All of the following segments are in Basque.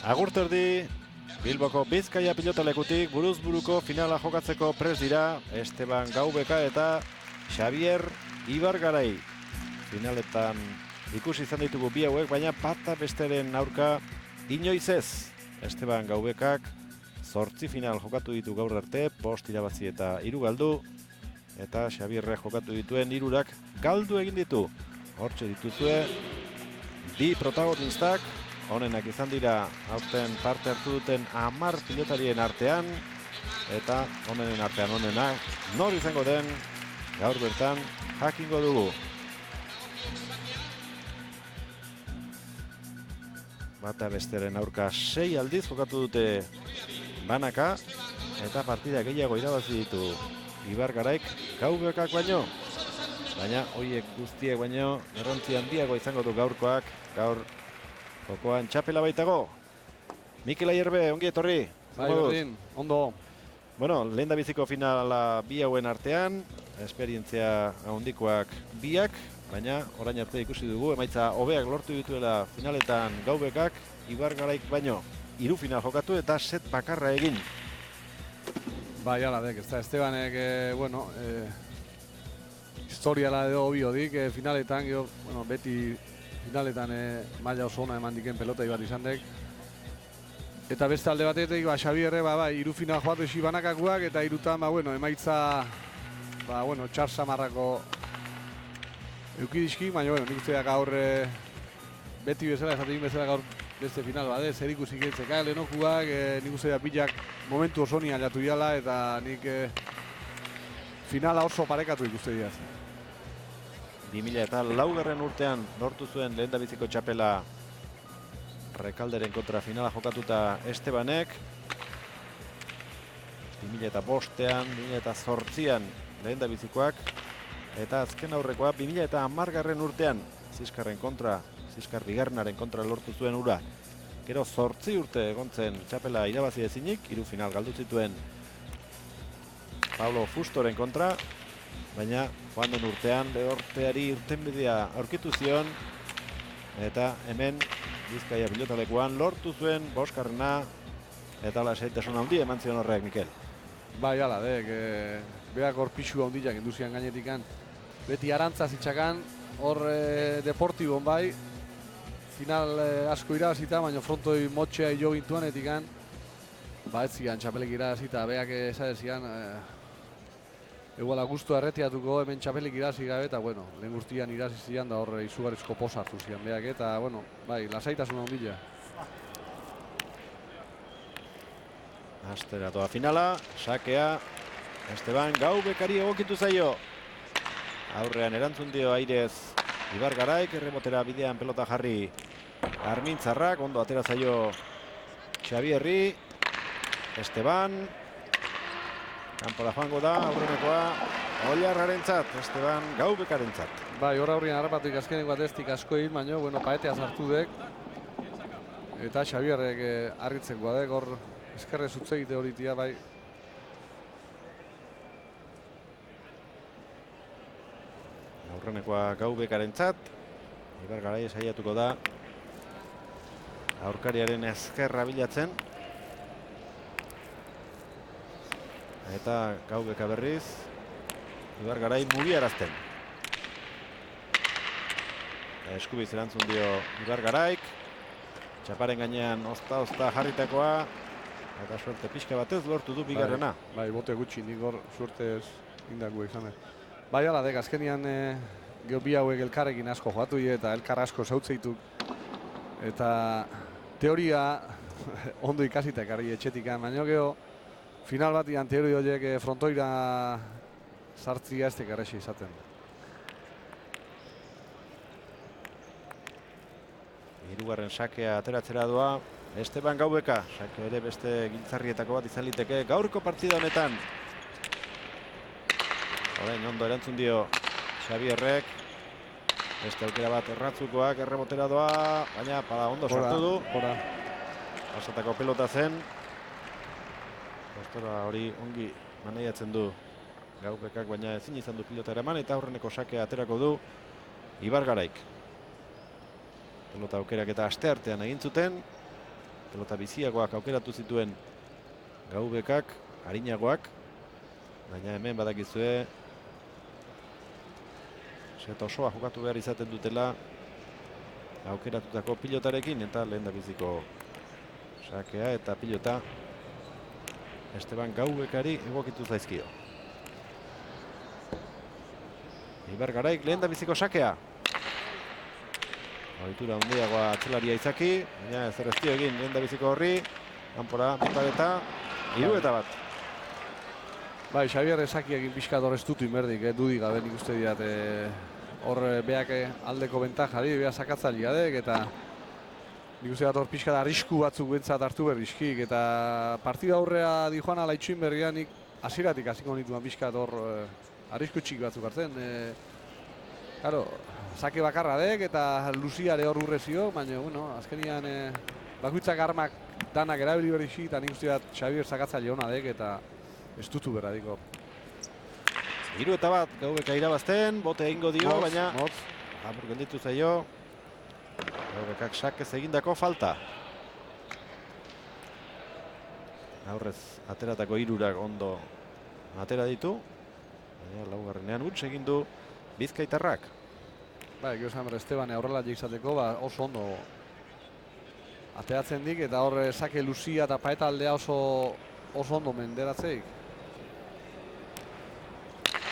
Agurterdi, Bilboko Bizkaia pilotalekutik buruz buruko finala jokatzeko prest dira Esteban Gaubeka eta Xavier Ibargarai. Finaletan ikusi izan ditugu bi hauek, baina bata besteren aurka inoiz ez. Esteban Gaubekak 8 final jokatu ditu gaur arte, 5 irabazi eta 3 galdu. Eta Xavierrek jokatu dituen 3 galdu egin ditu. Hortxe dituzue, bi protagonistak. Honenak izan dira aurten parte hartu duten 10 pilotarien artean. Eta honenen artean honenak nor izango den gaur bertan jakingo dugu. Bata besteren aurka 6 aldiz jokatu dute banaka. Eta partida gehiago irabazi ditu Ibargaraik Gaubekak baino. Baina hoiek guztiek baino garrantzi handiago izango du gaurkoak. Gaur jokoan txapela baitago. Mikel Ayerbe, ongi etorri. Bai, berdin, ondo. Bueno, lehen da biziko finala bi hauen artean, esperientzia handikoak biak, baina orain arte ikusi dugu, emaitza hobeak lortu dituela finaletan Gaubekak, Ibargaraik baino 3 final jokatu eta set bakarra egin. Bai, ala dek, ez da, Estebanek, historiala edo obiodik, finaletan, beti finaletan maila oso ona eman diken pelota bat izan dek. Eta beste alde batetik, Xavierre, 3 final joatu esi banakakuak, eta 3tan, emaitza, txar samarrako eukidizki, baina, nik uste gaur beti bezala, esatekin bezala gaur beste final bade, zer ikusik etzeka, lehenokuak, nik uste pilak momentu oso ni aldatu diala, eta nik finala oso parekatu ikuste diaz. 2004 urtean lortu zuen lehendabiziko txapela Rekalderen kontra finala jokatuta Estebanek. 2005an, 2008an lehendabizikoak. Eta azken aurrekoa 2010 urtean Ziskar Bigarnaren kontra lortu zuen ura. Gero 8 urte egontzen txapela irabazi ezinik, 3 final galdu zituen Pablo Fustoren kontra. Baina joan den urtean, lehorteari irtenbidea aurkitu zion. Eta hemen Bizkaia pilotalekuan lortu zuen boskarrena. Eta lasaitasun handi eman zion horrek, Mikel. Bai, ala, beak hor pixu handiak induzian gainetikan. Beti arantzaz itxakan, hor deportibon bai. Final asko irabazita, baina frontoi motxea jo gintuan etikan. Ez zian, txapelek irabazita, beak esadezian. Eguala guztu arretiatuko hemen txapelik irazi gabe, eta lehen guztian irazi zian da hor izugarrizko posa hartu zian beak, eta lasaitasun handia. Asteratoa finala, sakea, Esteban Gaubekari egokitu zaio. Aurrean erantzun dio airez Ibargaraik, errebotera bidean pelota jarri Armintzarrak, ondo atera zaio Xavierri, Esteban, kanpora joango da, aurrenekoa Oilarrarentzat, Esteban Gaubekarentzat. Bai, hor aurrean harrapatik azkeneko atestik asko egin, baina, paetea sartu dek. Eta Xavierrek argitzeko dek, hor eskerre zutzegite horitia, bai. Aurrenekoa Gaubekarentzat, Ibargarai saiatuko da aurkariaren ezkerra bilatzen. Eta Gaubeka berriz Ibargarai mugiarazten. Eskubiz erantzun dio Ibargaraik. Txaparen gainean ozta jarritakoa. Eta suerte pixka batez lortu du bigarrena. Bai, bote gutxi nik hor suertez indako izan. Bai, ala dek, azkenian bi hauek elkarrekin asko joatu eta elkar asko zautzeitu. Eta teoria ondo ikasita ekarri etxetikan, baina geho final batian teori horiek frontoira sartzia ez tekarrexi izaten. Hirugarren sakea ateratzera doa Esteban Gaubeka. Sake ere beste giltzarrietako bat izan liteke gaurko partida honetan. Orain ondo erantzun dio Xavierrek. Beste aukera bat erratzukoak errebotera doa, baina ondo sartu du. Pasatako pelota zen. Postura hori ongi maneiatzen du Gaubekak, baina ezin izan du pilota eraman, eta aurreneko sakea aterako du Ibargaraik. Pelota aukerak eta asteartean egin zuten. pelota biziagoak aukeratu zituen Gaubekak, arinagoak, baina hemen badakizue set osoa jokatu behar izaten dutela aukeratutako pilotarekin, eta lehen da biziko sakea eta pilota Esteban Gaubekari egokitu zaizkio. Ibargaraik lehen da biziko sakea. Ohitura handiagoa atzelaria izaki, baina ezer ez dio egin lehen da biziko horri. Kanpora, eta 3-1. Bai, Xabier Ezaki egin pixka hor ez dut inberdik, dudik gabe nik uste diat hor beak aldeko bentajari, beha sakatzaileak dek, eta nik uste hor pixka da arrisku batzuk bentsat hartu berrizkik, eta partida aurrea di joan ala itxuin berrian nik hasieratik hasiko nituen pixka hor arrisku txik batzuk hartzen. Claro, sake bakarra dek eta luziare hor urrezio, baina, bueno, azkenian bakoitzak armak danak erabili berrizki, eta nik uste dat Xabier sakatzaile hona dek, eta ez dutu berradik hor. 3-1 Gaubeka irabazten, bote egingo dio, baina apur gelditu zaio. Gaubekak sakez egindako falta. Aurrez ateratako 3 ondo atera ditu. Baina laugarrenean huts egin du bizkaitarrak. Bai, gero esan Esteban aurrela izateko oso ondo ateratzen dik, eta hor sake luzia eta paeta aldea oso ondo menderatzeik.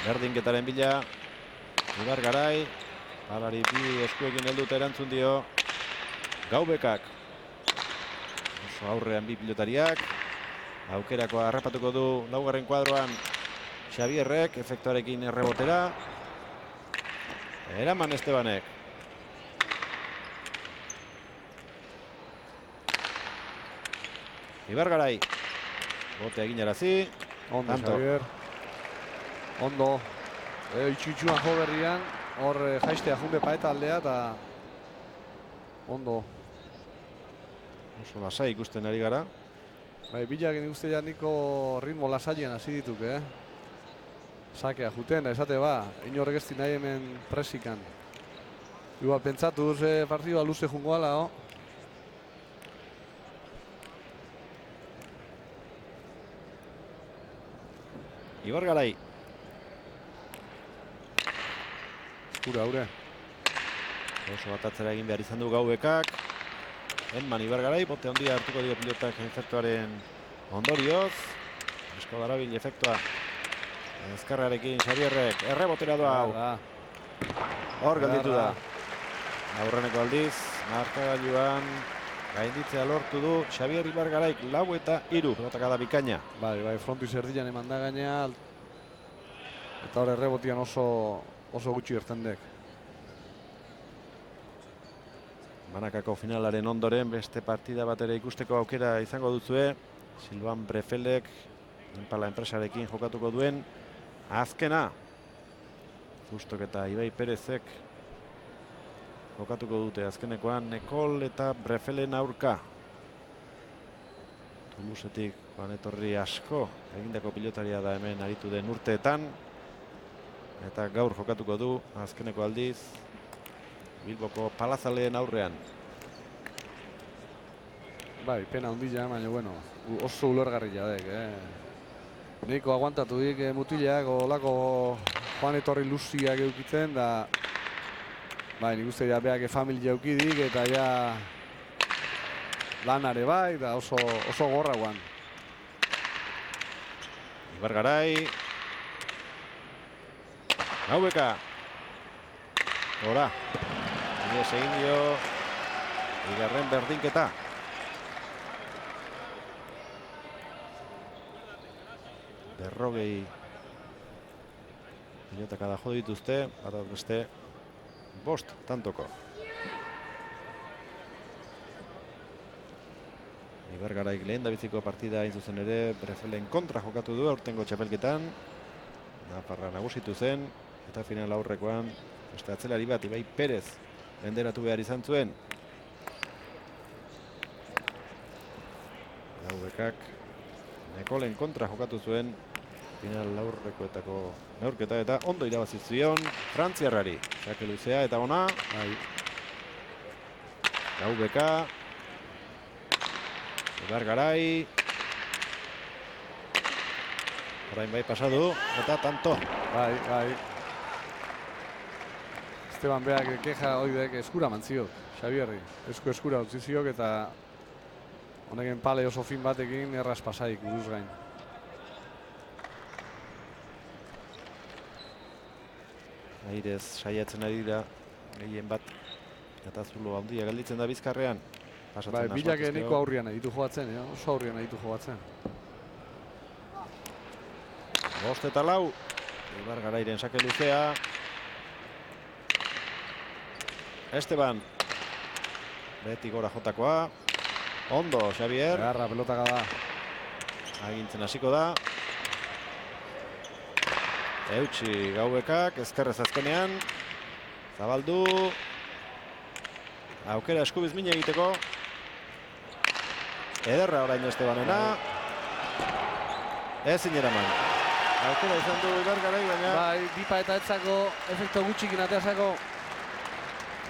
Berdinketaren bila Ibargarai, balari bi eskuekin helduta erantzun dio Gaubekak. Oso aurrean bi pilotariak, aukerakoa harrapatuko du laugarren kuadroan Xabierrek, efektuarekin errebotera. Eraman Estebanek. Ibargarai, bote egin arazi. Ondo, Xabier. Ondo. Itxu-itxuan jo berrian, hor jaistea junbe paeta aldea, eta ondo. Oso lasai ikusten ari gara. Bai, bilak uste ja niko ritmo lasaien hasi dituk, sakea juten, da esate inorrek ez nahi hemen presikan. Igual pentsatu partidua luze jungoala, Ibargarai. Eskura, haure. Oso batatzera egin behar izan du Gaubekak. Enman Ibargarai, bote handia hartuko dio pilotak efektuaren ondorioz. Esko darabil efektua ezkerrarekin Xabierrek errebotera doa hau. Hor gelditu da. Aurreneko aldiz, markagailuan gainditzea lortu du Xabier Ibargaraik 4-3, botakada bikaina. Bai, frontu izerdian eman da gaina, eta hor errebotian oso gutxi ertendek. Banakako finalaren ondoren beste partida bat ere ikusteko aukera izango duzue. Silvan Brefelek Impala enpresarekin jokatuko duen azkena. Justok eta Ibai Perezek jokatuko dute azkenekoan Nekol eta Brefelen aurka. Toulousetik joan etorri asko egindako pilotaria da hemen aritu den urteetan. Eta gaur jokatuko du azkeneko aldiz Bilboko Palazaleen aurrean. Bai, pena ondila, baina bueno, oso ulergarria dek, Neiko aguantatu dik mutilak, olako joan etorri luziak eukitzen, da bai, nik uste ja beak familia eukidik, eta ja lanare bai, da oso gorra guan. Ibargarai. Gaubeka. Hora. Inez egin dio bigarren berdinketa. Berrogei pilotakada jo dituzte, bat beste bost tantoko. Ibargaraik lehen dabiziko partida hain zuzen ere Brefelen kontra jokatu du aurtengo txapelketan. Nafarra nagusitu zen, eta final aurrekoan beste atzelari bat Ibai Perez menderatu behar izan zuen. Gaubekak Nekolen kontra jokatu zuen final aurrekoetako neurketa, eta ondo irabazi zion frantziarrari. Sake luzea eta ona. Gaubeka. Ibargarai. Orain bai pasadu, eta tanto. Bai. Esteban beak keja oidek eskura mantzio, Xabierri. Eskura utzi ziok eta honeken pale oso fin batekin erraz pasaik buruz gain. Airez saiatzen ari dira gehien bat. Eta zulo handia gelditzen da bizkarrean. Bai, bilak niko aurrian ditu joatzen, oso aurrian ditu joatzen. 5 eta 4. Ibargarairen sake luzea. Esteban. Beti gora jotakoa. Ondo, Xavier. Garra, pelotaka da. Agintzen hasiko da. Eutsi Gaubekak, ezkerrez azkenean. Zabaldu. Aukera eskubiz min egiteko. Ederra orain Estebanena. Ezin eraman. Aukera izan du Ibargarai, baina... Bai, bipa eta etzako efekto gutxikin ateazako.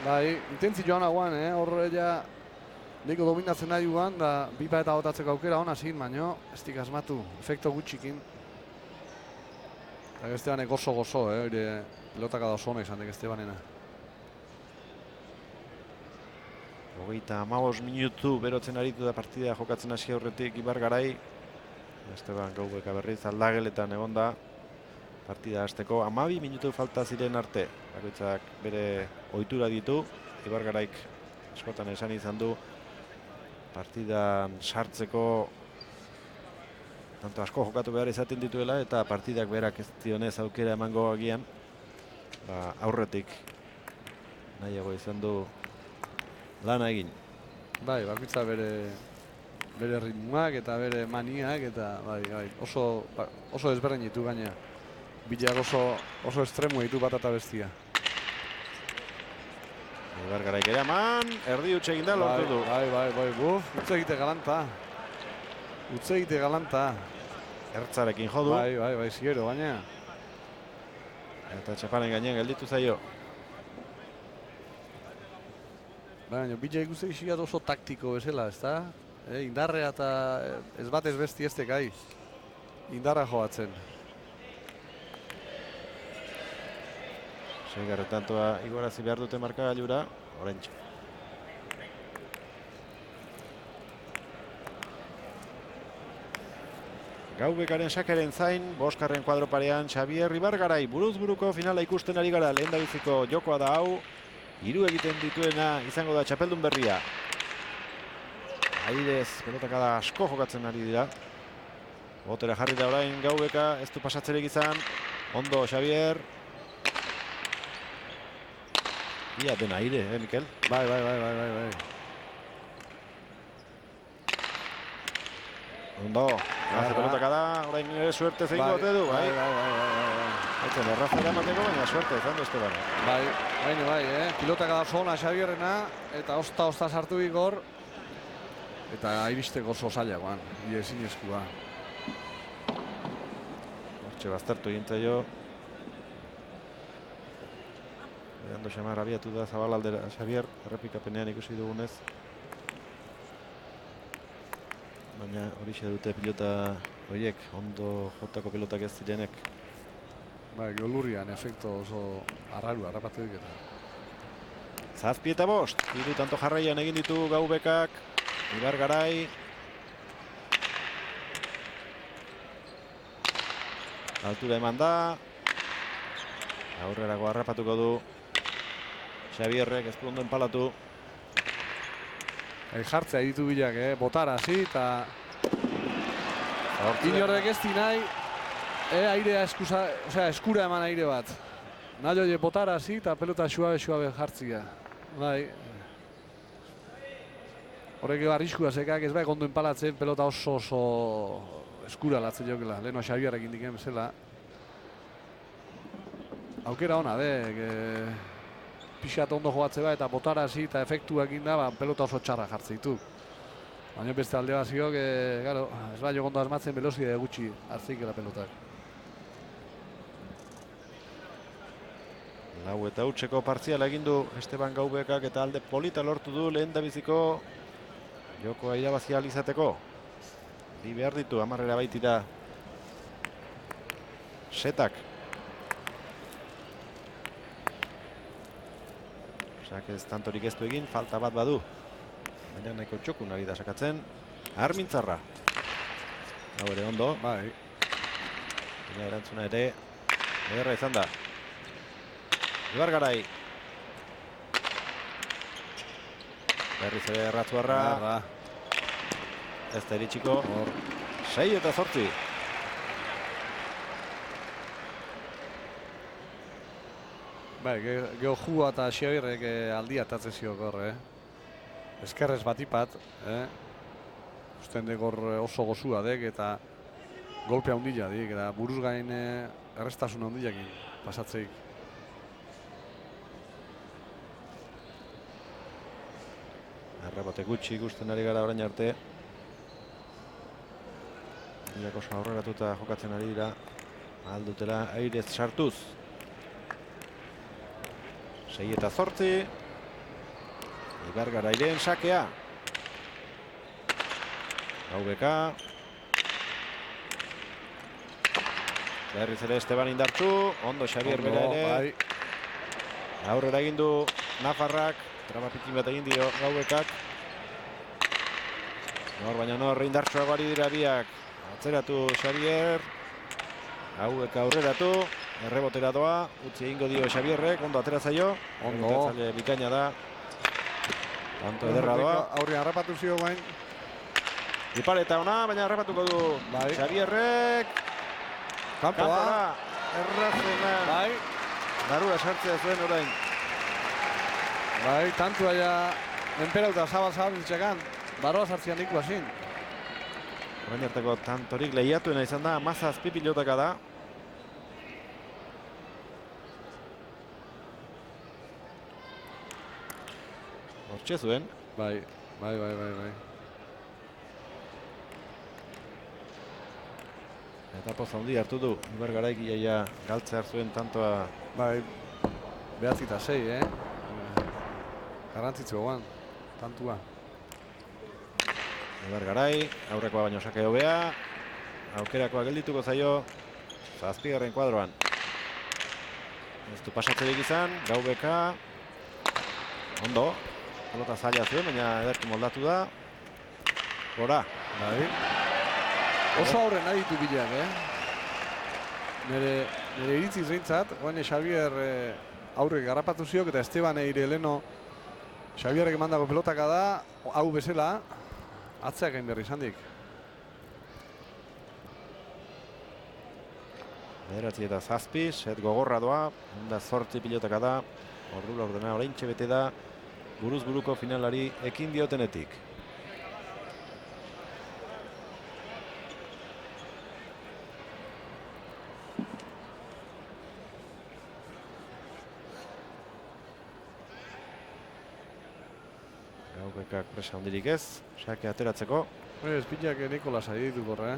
Bai, intentzi joan aguan, horre ja niko dominatzen nahi guan, da bipa eta botatzeko aukera hona zin, baino, ez dik asmatu, efekto gutxikin. Eta Estebanek oso gozo, hori pelotaka da oso hona izan dek Estebanena. 35 minutu berotzen aritu da partida jokatzen hasi aurretik Ibargarai. Esteban Gaubeka berriz aldageletan egon da. Partida hasteko 12 minutu falta ziren arte. Bakoitzak bere ohitura ditu. Ibargaraik askotan esan izan du partidan sartzeko tanto asko jokatu behar izaten dituela eta partidak berak ez dionez aukera emango agian. Aurretik nahiago izan du lana egin. Bai, bakoitza bere ritmoak eta bere maniak eta bai, oso ezberdin ditu gaina. Bilak oso estremo ditu bat eta bestia. Ibargaraik ere eman, erdi utxe egin da lortu du. Bai, buf, utze egite galanta. Ertzarekin jodu. Bai, zigero, baina. Eta txaparen gainean gelditu zaio. Baina, bila ikuste iziat oso taktiko bezala, ez da? Indarrea eta ez bat ez besti ez tekai. Indarra joatzen. Seigarretantoa igorazi behar dute markagailura, orentxe. Gaubekaren sakeren zain, boskarren kuadroparean Xavier Ibargarai buruz-buruko finala ikusten ari gara, lehen biziko jokoa da hau. 3 egiten dituena izango da txapeldun berria. Airez pelotaka da asko jokatzen ari dira. Botera jarri da orain Gaubeka, ez du pasatzerek izan. Ondo Xavier. Ia den aire, Mikel? Bai. Ondo, pelotaka da, orain ere suerte zein gote du, bai? Etzen, errazera emateko, baina suerte izan du Esteban. Bai, pilotaka da zona Xabierrena, eta osta sartu igor. Eta iristeko oso zailagoan, ezin eskua. Hortxe baztertu egintza jo. Ando xamar abiatu da Zabal aldera Xavier, errepikapenean ikusi dugunez. Baina horixe dute pilota horiek, ondo jotako pilotak ez zirenek. Bai, golurrian efekto oso arraru, harrapatu diketa. 7 eta 5, 3 tanto jarraian egin ditu Gaubekak, Ibargarai. Altura eman da. Aurrerago harrapatuko du. Xabierrek ez du ondo enpalatu. Jartzea ditu bilak, botara hasi eta inorrek ez di nahi airea eskura eman aire bat. Nahi hori botara hasi eta pelota suabe jartzia. Bai. Horrek arriskua zekak ez bai ondo enpalatzen pelota oso eskura latzen jokela. Leheno Xabierrek indiken bezala. Aukera ona, pixat ondo joatze ba eta botara hasi eta efektuak inda, pelota oso txarra jartze ditu. Baina beste alde bat ziok, ez bai ondo asmatzen velozidade gutxi hartzeikela pelotak. 4 eta hutseko partziala egin du Esteban Gaubekak eta alde polita lortu du lehen da biziko jokoa irabazia izateko. Bi behar ditu, 10 baitira setak. Ez tantorik ez du egin, falta bat badu. Baina nahiko txokun ari da sakatzen. Armintzarra. Hau ere ondo. Bai. Baina erantzuna ere ederra izan da. Ibargarai. Berriz ere Ratzuarra. Ez da iritsiko. 6 eta 8. Bai, geho jua eta Xabierrek aldia atatzen ziok hor, Eskerrez batipat, usten dek hor oso gozua dek eta golpea hundila dik, eta buruz gain errestasun hundilakin pasatzeik. Errebote gutxi ikusten ari gara orain arte. Bilak oso aurreratuta jokatzen ari dira. Aldutela airez sartuz. 6 eta 8. Ibargarairen sakea. Gaubeka. Berriz ere Esteban indartzu. Ondo Xabier bera ere. Aurrera egin du Nafarrak. Traba pikin bat egin dio Gaubekak. Baina nor indartsuago ari dira biak. Atzeratu Xabier. Gaubeka aurreratu. Errebotera doa, utzi egingo dio Xabierrek, ondo atera zaio. Ondo. Erretzale bikaina da. Tanto ederra doa. Aurrean harrapatu zio bain. Ipaleta ona, baina harrapatuko du Xabierrek. Kanpora. Errazena. Bai. Barura sartzea zuen orain. Bai, tantua ja enperauta zabal ditxakan. Baroa sartzean ikua zin. Orain arteko tantorik lehiatuena izan da, 17 pilotaka da. Hortxe zuen. Bai. Eta poz handi hartu du. Ibargaraik iaia galtze zuen tantoa. Bai. 9 eta 6, Garrantzitzu guan, tantua. Ibargarai, aurrekoa baino sake hobea. Aukerakoa geldituko zaio. 7. kuadroan. Ez du pasatzerik izan, Gaubeka. Ondo. Pelota zaila zuen, baina ederki moldatu da. Gora. Bai. Oso aurren nahi ditu bileak, Nere iritzi zeintzat, oain Xabier aurrek garrapatu ziok eta Esteban eire leno Xabierrek emandako pelotaka da, hau bezala, atzeak egin berri izan dik. 9 eta 7, set gogorra doa, onda 8 pilotaka da, ordula ordena oraintxe bete da, buruz buruko finalari ekin diotenetik. Gaubekak presa hondirik ez, sake ateratzeko. Ez pilak Nikolas ari ditu gorra,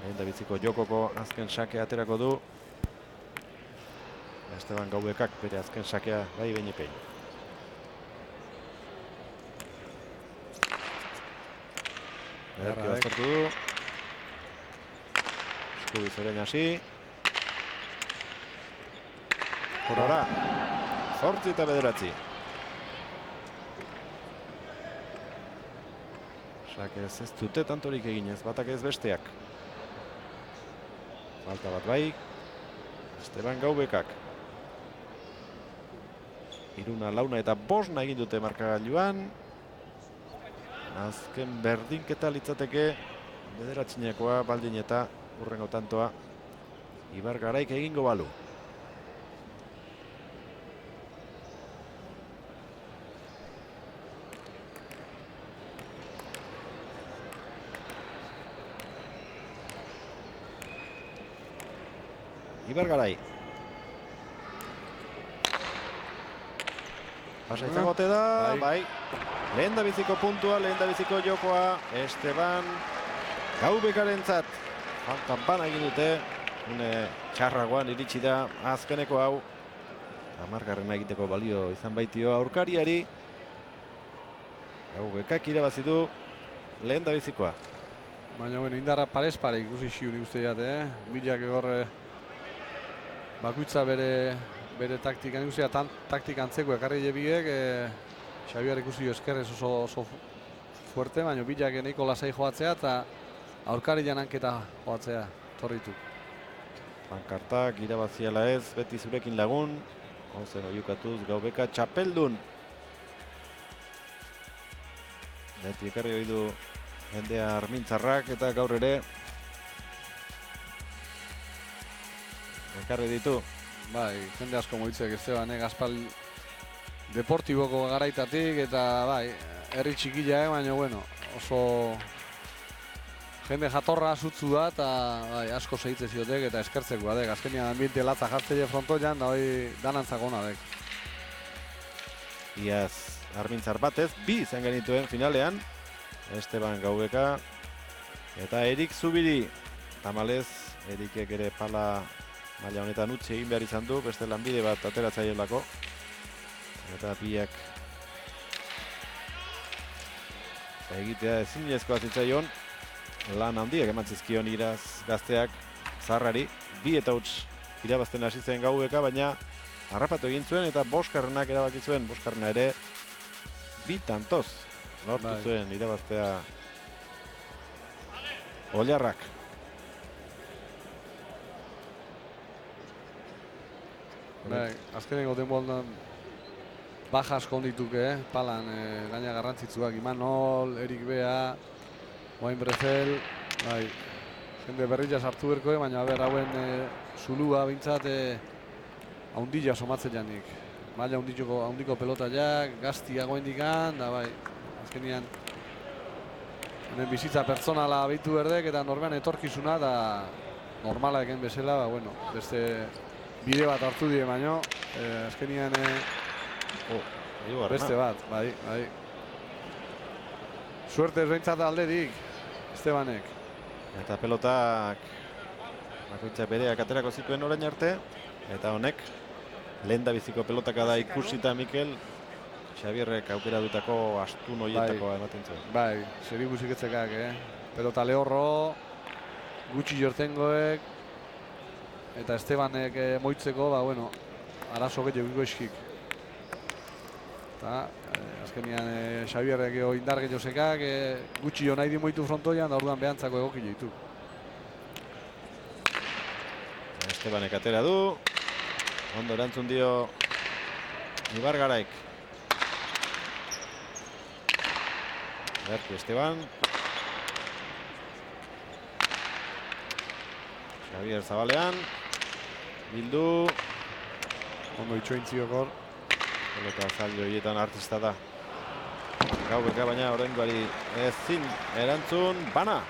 Lehendabiziko jokoko azken sakea aterako du. Esteban Gaubekak bere azken sakea bai behinepein. Ederki baztertu du. Eskubi zorein hasi. Horora. 8 eta 9. Sake ez dute tantorik eginez, batak ez besteak. Falta bat bai, Esteban Gaubekak. 3, 4 eta 5 egin dute markagailuan. Azken berdinketa litzateke 9 baldin eta hurrengo tantoa Ibargaraik egingo balu. Ibargarai. Pasa izango ote da, bai. Lehendabiziko puntua, lehendabiziko jokoa, Esteban Gaubekarentzat. Faltan bana egin dute, une txarragoan iritsi da azkeneko hau. 10. egiteko balio izan baitio aurkariari. Gaubekak irabazi du lehen da bizikoa. Baina, bueno, indarra parez pare ikusi xiun uste jate, Bilak egor bakuitza bere taktikan ikusia, taktika antzeko ekarri jebiek, Xabier ikusi eskerrez oso fuerte, baina Bilak nahiko lasai joatzea eta aurkari jananketa joatzea, torritu. Pankartak irabaziala ez, beti zurekin lagun. Ozen oiukatuz Gaubeka txapeldun. Beti ekarri hori du jendea armintzarrak eta gaur ere ekarri ditu. Bai, jende asko moitzek Esteban, Gaspar Deportiboko garaitatik eta bai, herri txikila, baina bueno, oso jende jatorra zutzu da eta bai, asko segitze ziotek eta eskertzekoa dek. Azkenean ambiente latza jartzeile frontoian da hori danantzako ona dek. Iaz armintzar batez, 2 izan genituen finalean. Esteban Gaubeka eta Erik Zubiri. Tamalez, Erikek ere pala maila honetan utzi egin behar izan du, beste lanbide bat ateratzaielako. Eta biak egitea ezinezkoa zitzaion. Lan handiak eman zizkion Iraz gazteak Zaharrari. 2 eta huts irabazten hasi zen Gaubeka, baina harrapatu egin zuen eta Boskarrenak erabaki zuen. Boskarrena ere 2 tantoz lortu zuen irabaztea Ollarrak. Bai, azkeneko denboldan baja asko ondituke, palan gaina garrantzitsuak, Imanol, Erik Bea, Oain Brezel, bai, jende berria sartu berko, baina ber hauen zulua bintzat haundila somatzen janik. Maila haundiko pelotaiak, gazti agoendikan, da bai, azkenian hemen bizitza pertsonala behitu berdek eta norbean etorkizuna da normala egen bezala, ba, bueno, beste bide bat hartu die baino, azkenian beste bat, bai. Suerte ez behintzat alderik, Estebanek. Eta pelotak bakoitzak bereak aterako zituen orain arte. Eta honek, lehen da biziko pelotaka da ikusita Mikel. Xabierrek aukera dutako astun horietakoa ematen zuen. Bai, zer ikusiketzekak, pelota lehorro, gutxi jortengoek, eta Estebanek moitzeko, ba, bueno, arazo gehiago eskik. Eta azkenian Xabierrek indar gehiozekak, gutxi jo nahi di moitu frontoian, da orduan behantzako egoki joitu. Estebanek atera du. Ondo erantzun dio Ibargaraik. Bertu Esteban. Xabier zabalean. Bildu. Ondo itxointziokor. Pelota zailo hietan artista da. Gaubeka baina oraingoari ezin erantzun bana.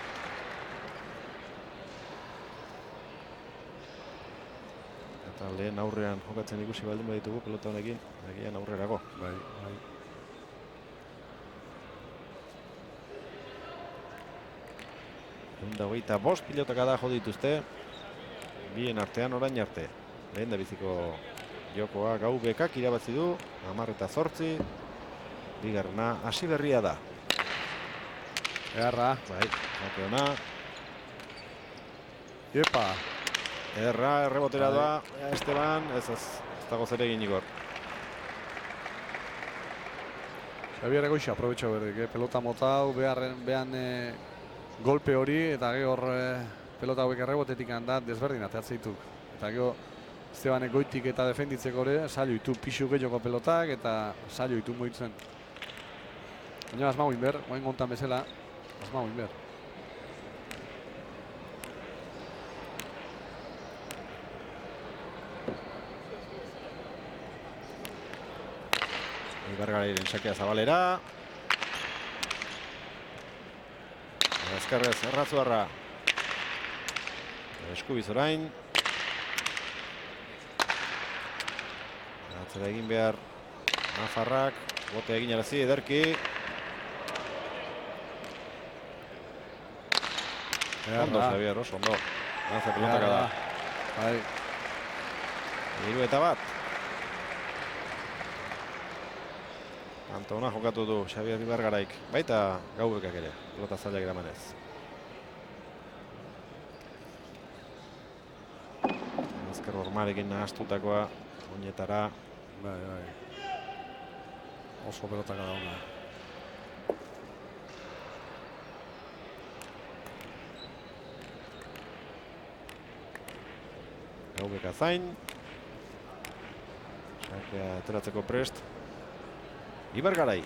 Eta lehen aurrean jokatzen ikusi baldin baditugu pelota honekin, egian aurrerako. Bai. 125 pilotaka da jo dituzte. Bien artean orain arte. Lehen da biziko jokoa Gaubekak irabazi du, 10-8. Bigarrena hasi berria da. Egarra. Bai, jake ona. Iepa. Ederra, errebotera da Esteban, ez dago zer egin Igor. Xabier goixa aprobetxo berdik, pelota motau, behan golpe hori, eta gehor pelota hauek errebotetik handat desberdin ateatzen ditu. Eta gero Estebanek goitik eta defenditzeko ere, saio ditu pixu gehiago pelotak eta saio ditu moitzen. Baina asmau inber, oain gontan bezala, asmau inber. Ibargarairen sakea zabalera. Ezkerrez Errazuarra. Eskubiz orain. Atzera egin behar Nafarrak. Bote egin arazi ederki. Ondo, Xabier, oso ondo. Lanza pelotaka da. Bai. 3-1. Tanto ona jokatu du Xabier Ibargaraik, baita Gaubekak ere, pelota zailak eramanez. Ezker Ormarekin nahastutakoa, oinetara. Bai. Oso pelotaka da ona. Gaubeka zain. Sakea ateratzeko prest. Ibargarai.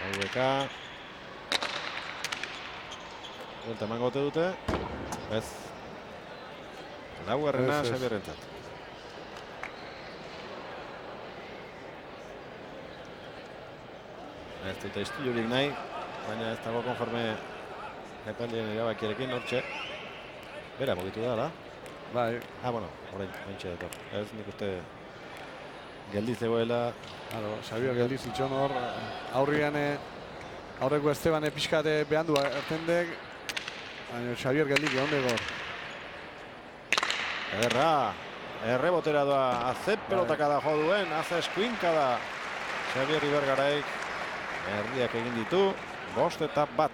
Gaubeka. Buelta emango ote dute. Ez. Laugarrena Xabierrentzat. Ez dute istilurik nahi, baina ez dago konforme epaileen erabakiarekin hortxe. Bera mugitu da, da? Bai. Bueno, orain dator. Ez nik uste geldi zegoela. Xabier geldi zitxon hor, aurrian aurreko Estebane pixkate behan du ertendek, baina Xabier geldik egon degor. Errebotera doa, azet pelotaka da jo duen, aze eskuinka da. Xabier Ibargaraik erdiak egin ditu, 5-1.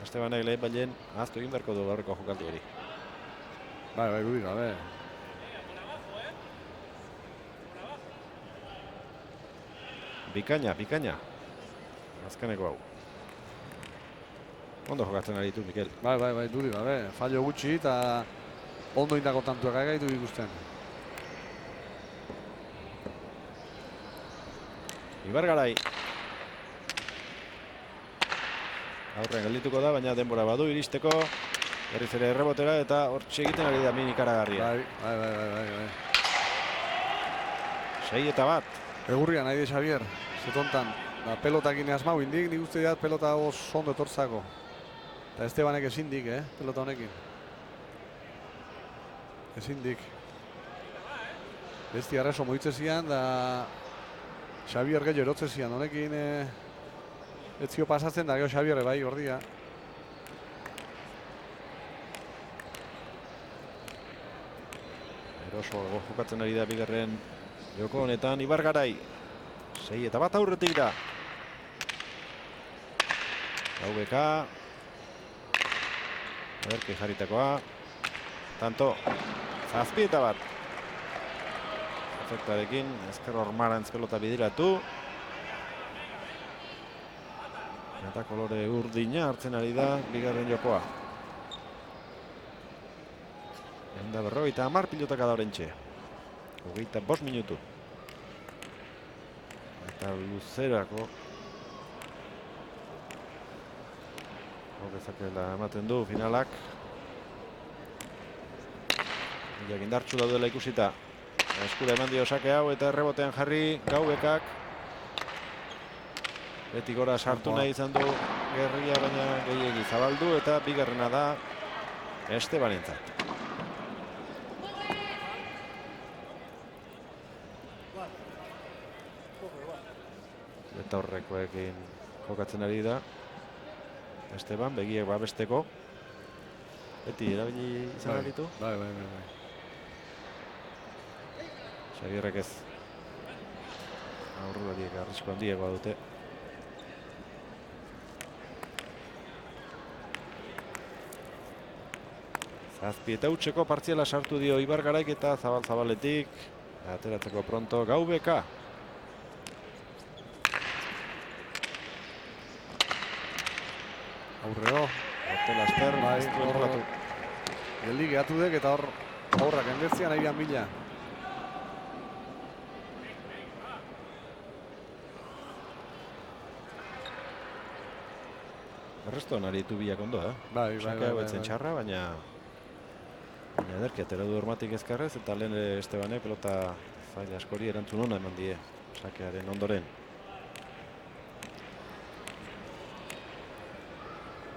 Estebanek lehen bailen aztu egin beharko du gaurreko jokaldi hori. Bai, dudik gabe. Bikaina. Azkeneko hau. Ondo jokatzen ari ditu, Mikel. Bai, dudik gabe. Fallo gutxi eta ondo indako tantuak agaitu ikusten. Ibargarai. Aurren geldituko da, baina denbora badu iristeko. Berriz ere errebotera eta hortxe egiten ari da min ikaragarria. Bai. 6-1. Egurrian nahi de Xabier, zetontan. Pelotakin asmau indik, nik uste dut pelota oso ondo etortzako. Eta Estebanek ezindik, pelota honekin. Ezindik. Besti arreso moitze zian, da Xabier gehiago erotze zian, honekin ez zio pasatzen da, geho Xabierre bai, gordia. Eroso jokatzen ari da bigarren joko honetan Ibargarai. 6-1 aurretik da. Gaubeka. Aberki jarritakoa. Tanto. 7-1. Efektarekin, Ezker Ormarantz pelota bidiratu. Eta kolore urdina hartzen ari da bigarren jokoa. 50 pilotaka da orentxe. 25 minutu. Eta luzerako. Horrezakela ematen du finalak. Milak indartsu daudela ikusita. Eskura eman dio sake hau eta errebotean jarri Gaubekak. Beti gora sartu nahi izan du Gerria, baina gehiegi zabaldu eta bigarrena da Estebanentzat. Eta horrekoekin jokatzen ari da Esteban, begiek babesteko. Beti erabili izan aritu? Bai. Xabierrek ez. Aurrelariek arrisko handiagoa dute. Zazpi eta hutseko partziala sartu dio Ibargaraik eta zabaletik. Ateratzeko pronto Gaubeka. Aurreo. Hortelaster. Bai, geldi gehatu dek eta hor aurrak endetzian nahi bila. Erresto naritu bilak ondo, Bai. Sake hau etzen txarra, baina ederki atera du hormatik ezkarrez eta lehen Estebane pelota zaila askori erantzun ona eman die sakearen ondoren.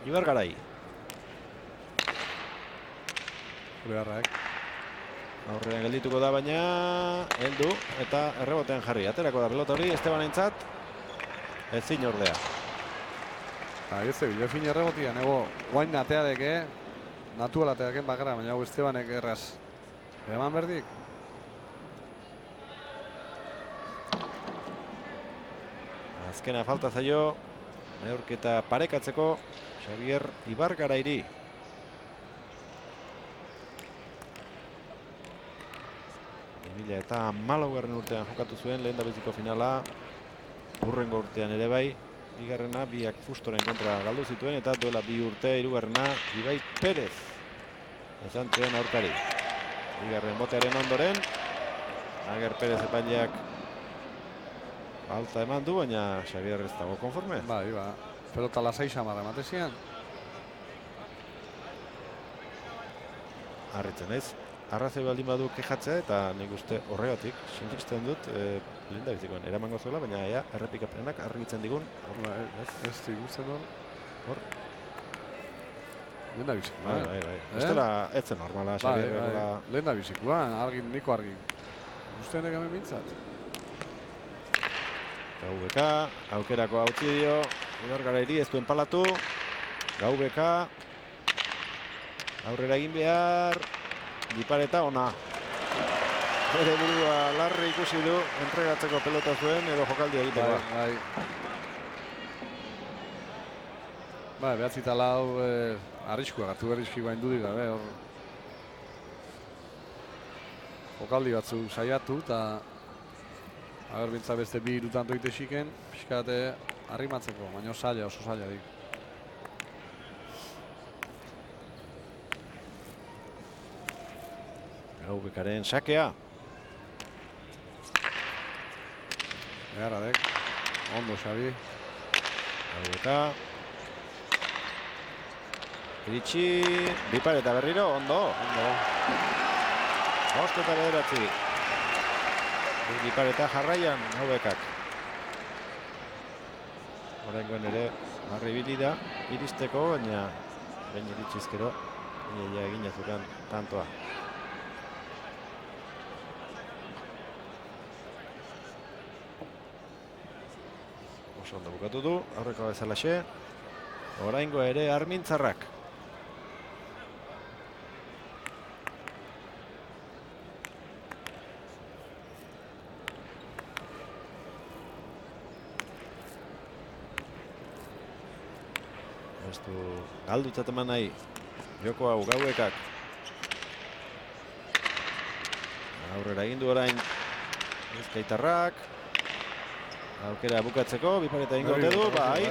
Ibargarai. Beharrak. Aurrean geldituko da, baina heldu eta errebotean jarri. Aterako da pelota hori Estebanentzat. ezin ordea. Ez zebile fin errebotian, ego, guain ateadeke, natural ateadeken bakara, baina hau Estebanek erraz. Eman berdik. Azkena falta zaio, neurketa parekatzeko, Xabier Ibargarairi. Eta 2014 urtean jokatu zuen lehen dabeziko finala, hurrengo urtean ere bai, bigarrena biak Fustoren kontra galdu zituen eta duela 2 urte, hirugarrena Ibai Perez izan zuen aurkari. Bigarren botearen ondoren, Ager Perez epaileak falta eman du, baina Xabier ez dago konforme. Bai, pelota lasai xamarra ematezian. Harritzen ez. Arrazoi baldin badu kejatzea eta nik uste horregatik sinisten dut lehen da bizikoan eramango zuela, baina ea errepikapenak argitzen digun. Ez ikusten hor. Lehen da bizikoan. Bai. Ustela etzen normala. Lehen da bizikoan, niko argi. Ustenek hemen mintzat. GVK, aukerako hautzi dio, Ibargarairi ez duen palatu. GVK, aurrera egin behar. Dipareta ona. Bere burua larri ikusi du, entregatzeko pelota zuen edo jokaldi egiteko. Bai, behatzita lau arriskua gartu berrizki bain dudik gabe. Jokaldi batzu saiatu eta ager bintza beste bi irutan doite xiken, pixkate arrimatzeko, baina oso zaila dik. GVKaren sakea. Beharradek, ondo Xabi. GVK. Iritsi, Dipareta berriro, ondo. 5-9. Dipareta jarraian GVKak. Horrengoen ere, barribili da, iristeko, baina behin iritsizkero, egin azukan tantoa. Ondo bukatu du, aurreko bezalaxe. Oraingo ere Armintzarrak. Ez du galdutzat eman nahi. Joko hau GVKak. Aurrera egin du orain Bizkaitarrak. Aukera bukatzeko, Bipareta ingo du, bai.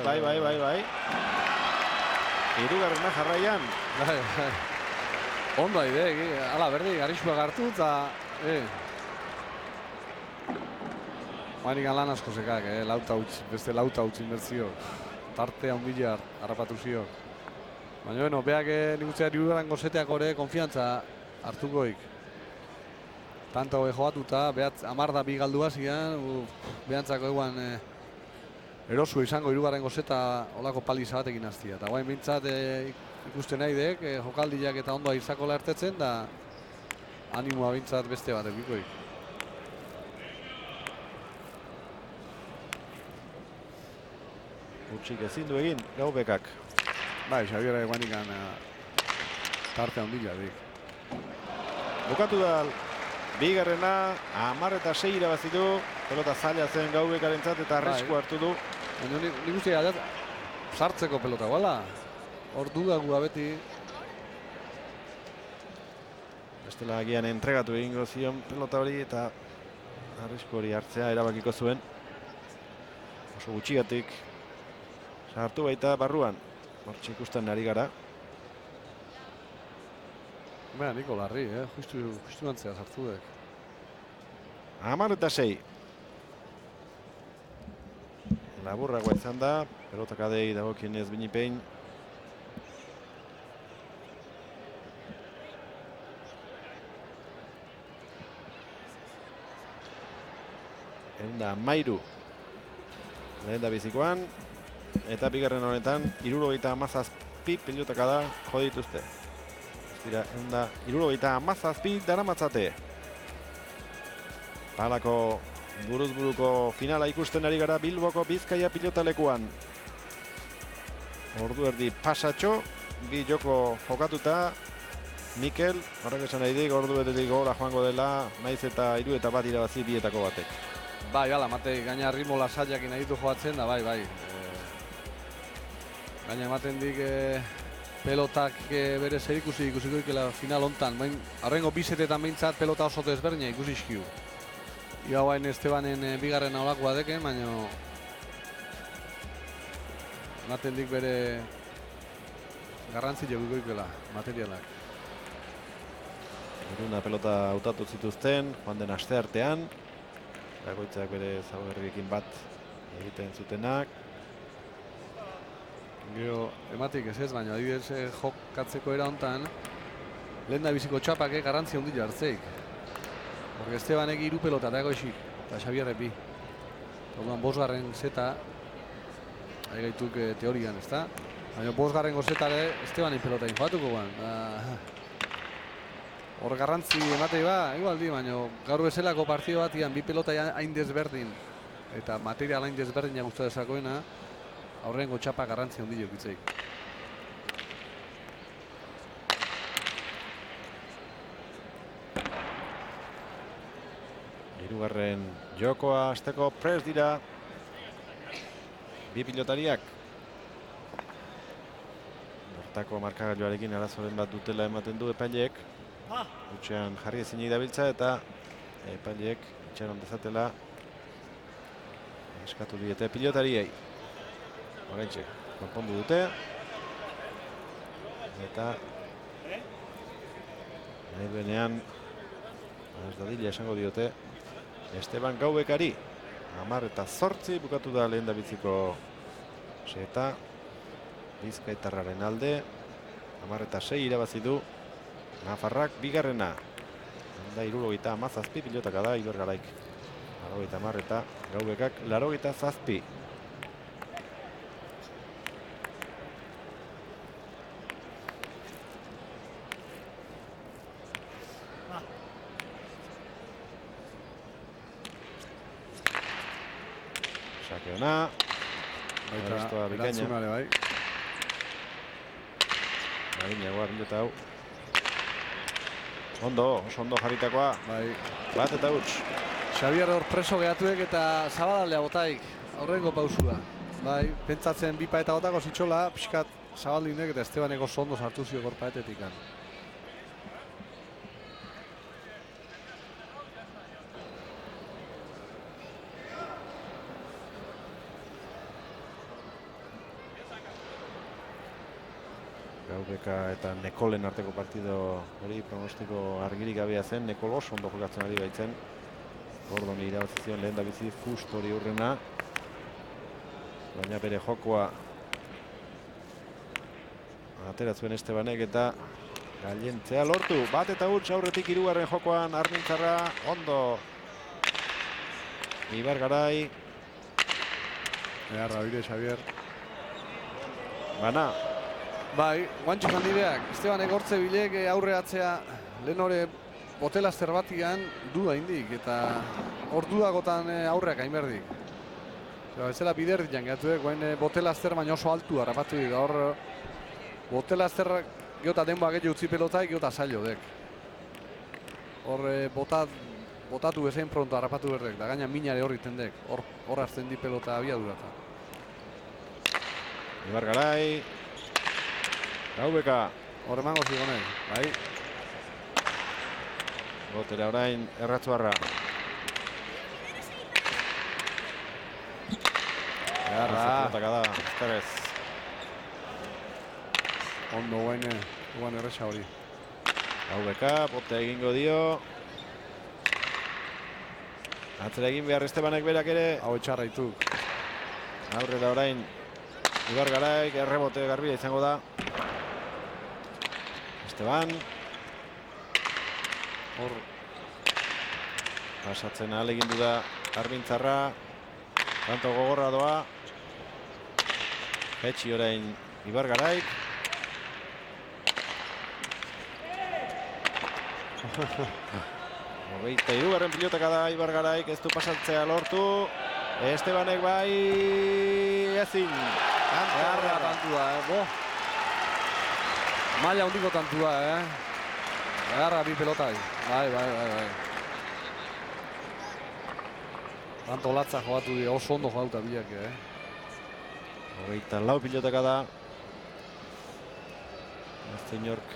Hirugarrena jarraian. Ondo aide, ala berdi, garixua gartu eta... Mainik lan asko zekak, beste lauta utzi inbertzio. Tartea ondila harrapatu zio. Baina, beak nik usteak hirugarren gozeteak ore konfiantza hartukoik. Tanto joatuta, behat 10 da bi galdua zian, behantzako eguan erosu izango hirugarren gozeta olako paliza batekin hastia. Eta guain bintzat ikusten nahi dek, jokaldiak eta ondoa izakola ertetzen, da animoa bintzat beste bat egikoik. Utsik ezin du egin, GVKak. Bai, Xabiera eguan ikan tartea ondila dik. Bukatu da bigarrena, 10-6 irabazitu, pelota zaila zen GVKarentzat eta arrisku hartu du. Nik uste sartzeko pelota, guala? Hor dugagua beti. Bestela agian entregatu egingo zion pelota hori eta arrisku hori hartzea erabakiko zuen. Oso gutxigatik sartu baita barruan. Hortxe ikusten ari gara. Baina, niko larri, justu gantzea sartu dek. 10-6. Laburragoa izan da, pelotak adei dagokienez binipein. Eunda Mairu. Lehen da bizikoan. Eta bigarren honetan, 77 pilotaka da jo dituzte. Dira, eunda 77 daramatzate. Palako buruz-buruko finala ikusten ari gara Bilboko Bizkaia pilotalekuan. Ordu erdi pasatxo, bi joko jokatuta. Mikel, horrek esan nahi dik, ordu betetik gora joango dela, naiz eta 3 eta 1 irabazi bietako batek. Bai, ala, mate, gaina ritmo lasaiak nahi ditu joatzen, da bai. Gaina ematen dik pelotak bere zer ikusiko ikela final hontan. Arrengo bizetetan behintzat pelota oso desberdina ikusi iskiu. Ia bain Estebanen bigarren aulakoa deken, baina ematen dik bere garrantzi jokiko ikela, materialak. Iruna pelota hautatu zituzten, joan den aste artean. Bakoitzak bere zaberriekin bat egiten zutenak. Gero, ematik ez, baina adibidez jokatzeko era hontan, lehen da biziko txapak garrantzia handia hartzeik. Porque Estebanek 3 pelota dago esik, eta Xabierrek 2. Orduan 5. zeta, gaituk teorian, ezta? Baina 5. zetare Estebanen pelotain joatuko guan. Hor garrantzi ematei igual di, baina gaur bezalako partio batian 2 pelota hain desberdin eta material hain desberdina guztu dezakoena, aurrengo txapa garrantzi handia jokitzeik. Hirugarren jokoa hasteko prest dira bi pilotariak. Bertako markagailuarekin arazoren bat dutela ematen du epaileek. Utxean jarri ezinik dabiltza eta epaileek itxaron dezatela eskatu diete pilotariei. Horrentxe, konpondu dute. Eta nahi duenean ez dadila esango diote Esteban Gaubekari. 10:08 bukatu da lehen da biziko seta. Bizkaitarraren alde. 10:06 irabazi du Nafarrak bigarrena. Da 77 pilotaka da Ibergaraik. 80 eta Gaubekak 87. Sake ona. Baita erantzunare bai. Baginagoa pilota hau. Ondo, oso ondo jarritakoa. Bai. Bat eta huts. Xabier hor preso gehatuek eta zabaldalea botaik. Aurrengo pausua. Bai, pentsatzen 2 paeta botako zitxola, pixkat zabaldinek eta Estebanek oso ondo sartu zio gor paetetikan. Gaubeka eta Nekolen arteko partido hori pronostiko argirik gabea zen. Nekol oso ondo jokatzen ari baitzen. Gordoni irabazizion lehen da bizi Fust hori urrena. Baina bere jokoa ateratzuen Estebanek eta gailentzea lortu. Bat eta huts aurretik 3. jokoan Armintzarra ondo. Ibargarai. Eharra bide Xabier. Bana. Bai, guantxo jandideak, Estebanek hortze bilek aurre atzea lehen hori botelazter batian duda indik eta hor dudagotan aurreak hainberdik. Ez zela biderdian gehatuek, guen botelazter baina oso altu harrapatu dik, hor botelazter geota denboa gehiago utzi pelotaik geota zailo dek. Hor botatu bezain pronto harrapatu berdek, da gaina minare horri tendek, hor hartzen di pelota abiadurata. Ibargarai. Gaubeka. Hor emango zigonek, bai. Gotera orain Erratzuarra. Eharra. Da, ezkerrez. Ondo guain erresa hori. Gaubeka, bote egingo dio. Atzera egin behar Estebanek berak ere. Hau etxarra ituk. Aurrera orain Ibargaraik, errebote garbia izango da. Esteban. Hor pasatzen ahalegindu da Armintzarra. Tanto gogorra doa. Etxi orain Ibargaraik. 23. pilotaka da Ibargaraik, ez du pasatzea lortu. Estebanek bai ezin. Beharra tantua, Maila hundiko tantua, Beharra bi pelotai. Bai. Tanto latza joatu dira, oso ondo joauta biak, 24 pilotaka da. Ez inork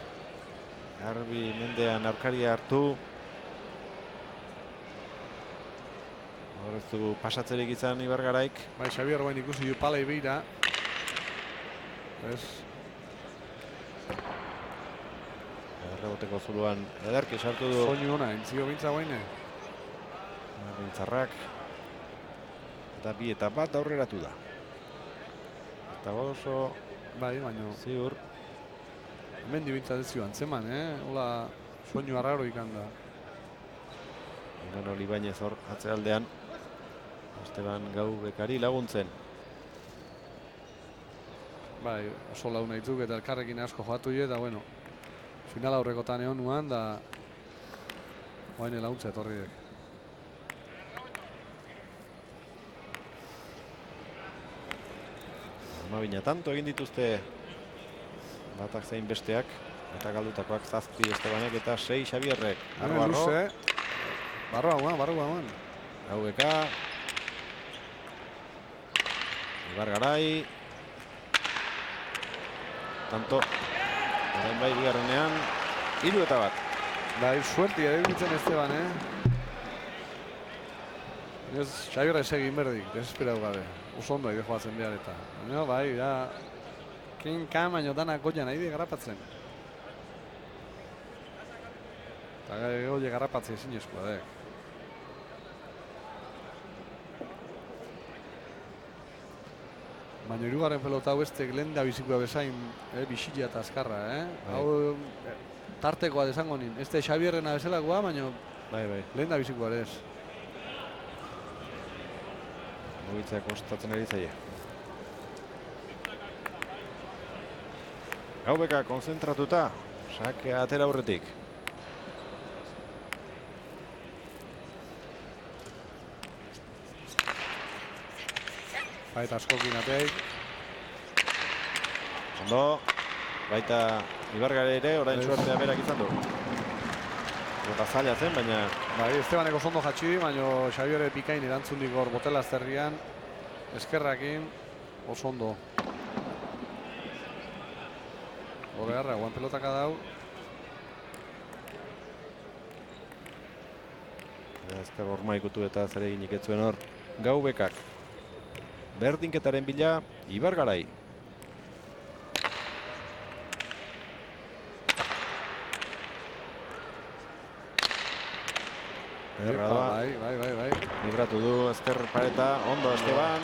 garbi mendean aurkaria hartu. Hor ez du pasatzerik izan Ibargaraik. Bai, Xabier bain ikusi du palei beira. Ez. Erreboteko zuluan ederki sartu du. Soinu ona, entzio bintza baine. Bintzarrak. Eta 2 eta 1 aurreratu da. Eta oso Bai, baina ziur. hemen dibintza dezio antzeman, Hola, soinu arraro ikan da. Imanol Ibañez hor atzealdean. Esteban Gaubekari laguntzen. Bai, oso launa dituk eta elkarrekin asko joatu eta bueno, final aurrekotan egon nuan da guaine launtza etorriek. Amabina tanto egin dituzte batak zein besteak. Eta galdutakoak 7 Estebanek eta 6 Xabierrek. Arro. Barroa. Gaubeka. Ibargarai. Tanto. Orain bai bigarrenean 3 eta 1. Bai, suerti ere ditzen Esteban, Ez Xabierra esegin berdik, desesperatu gabe. Oso ondo aide joatzen behar eta. Baina, bai, da... Kinka, baino danak goian aide garrapatzen. Eta goie garrapatzea ezin eskua, Baina hirugarren pelota hau estek lehen da bizikoa bezain bisila eta azkarra, Hau tartekoa desango nin. Ez da Xabierrena bezalakoa, baina lehen da bizikoa ere ez. Mugitzea kostatzen ari zaie. Gaubeka konzentratuta. Sakea atera aurretik. Baita askokin ateik. Ondo. Baita Ibargare ere, orain suertea berak izan du. Eta zaila zen, baina... Bai, Estebaneko oso ondo jatxi, baina Xabier pikain erantzundik hor botela azterrian. Eskerrakin, oso ondo. Hore garra, guan pelotaka dau. Ezker horma ikutu eta zer eginik ez zuen hor. Gaubekak. Berdinketaren bila, Ibargarai. Ederra da. Bai. Libratu du ezker pareta, ondo Esteban.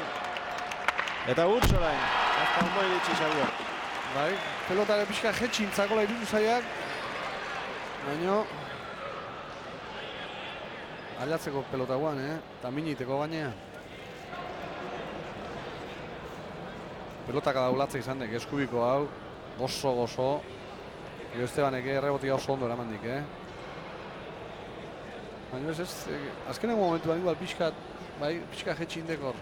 Eta utz orain. Azta ondo iritsi Xabier. Bai, pelotare pixka jetxin zakola irutu zaiak. Baina... Aldatzeko pelota guan, Eta miniteko gainea. Pelotaka daulatze izan dek, eskubiko hau. Gozo. Gero Estebanek errebotia oso ondo eramandik, Baina ez, azkeneko momentuan igual pixka jetxin dekor.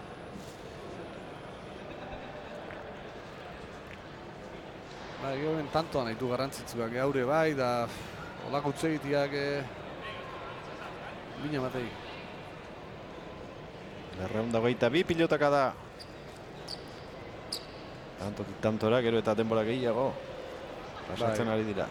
Bai, gero ben tantoan nahitu garrantzitzuak gaure bai, da olako utzegitiak bina matei. 222 pilotaka da. Tantora, gero eta denbora gehiago. Pasatzen ari dira.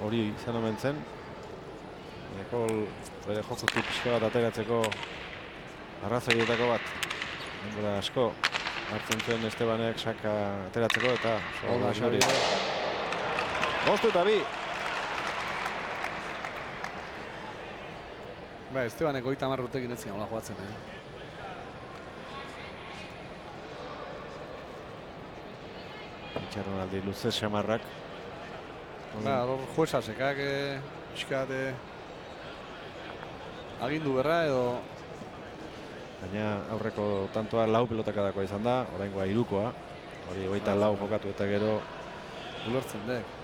Hori izan omen zen. Bere jokotik pixka bat ateratzeko arrazoietako bat. Denbora asko hartzen zuen Estebanek saka ateratzeko eta... Hola, Xabi. 5 eta 2. Ba, Estebanek 30 urtekin ez zian hola joatzen, Itxarronaldi luze xamarrak. Ba, hor jueza sekak pixkat agindu berra edo Baina aurreko tantoa 4 pelotakadakoa izan da, oraingoa 3koa. Hori 24 jokatu eta gero ulertzen dek.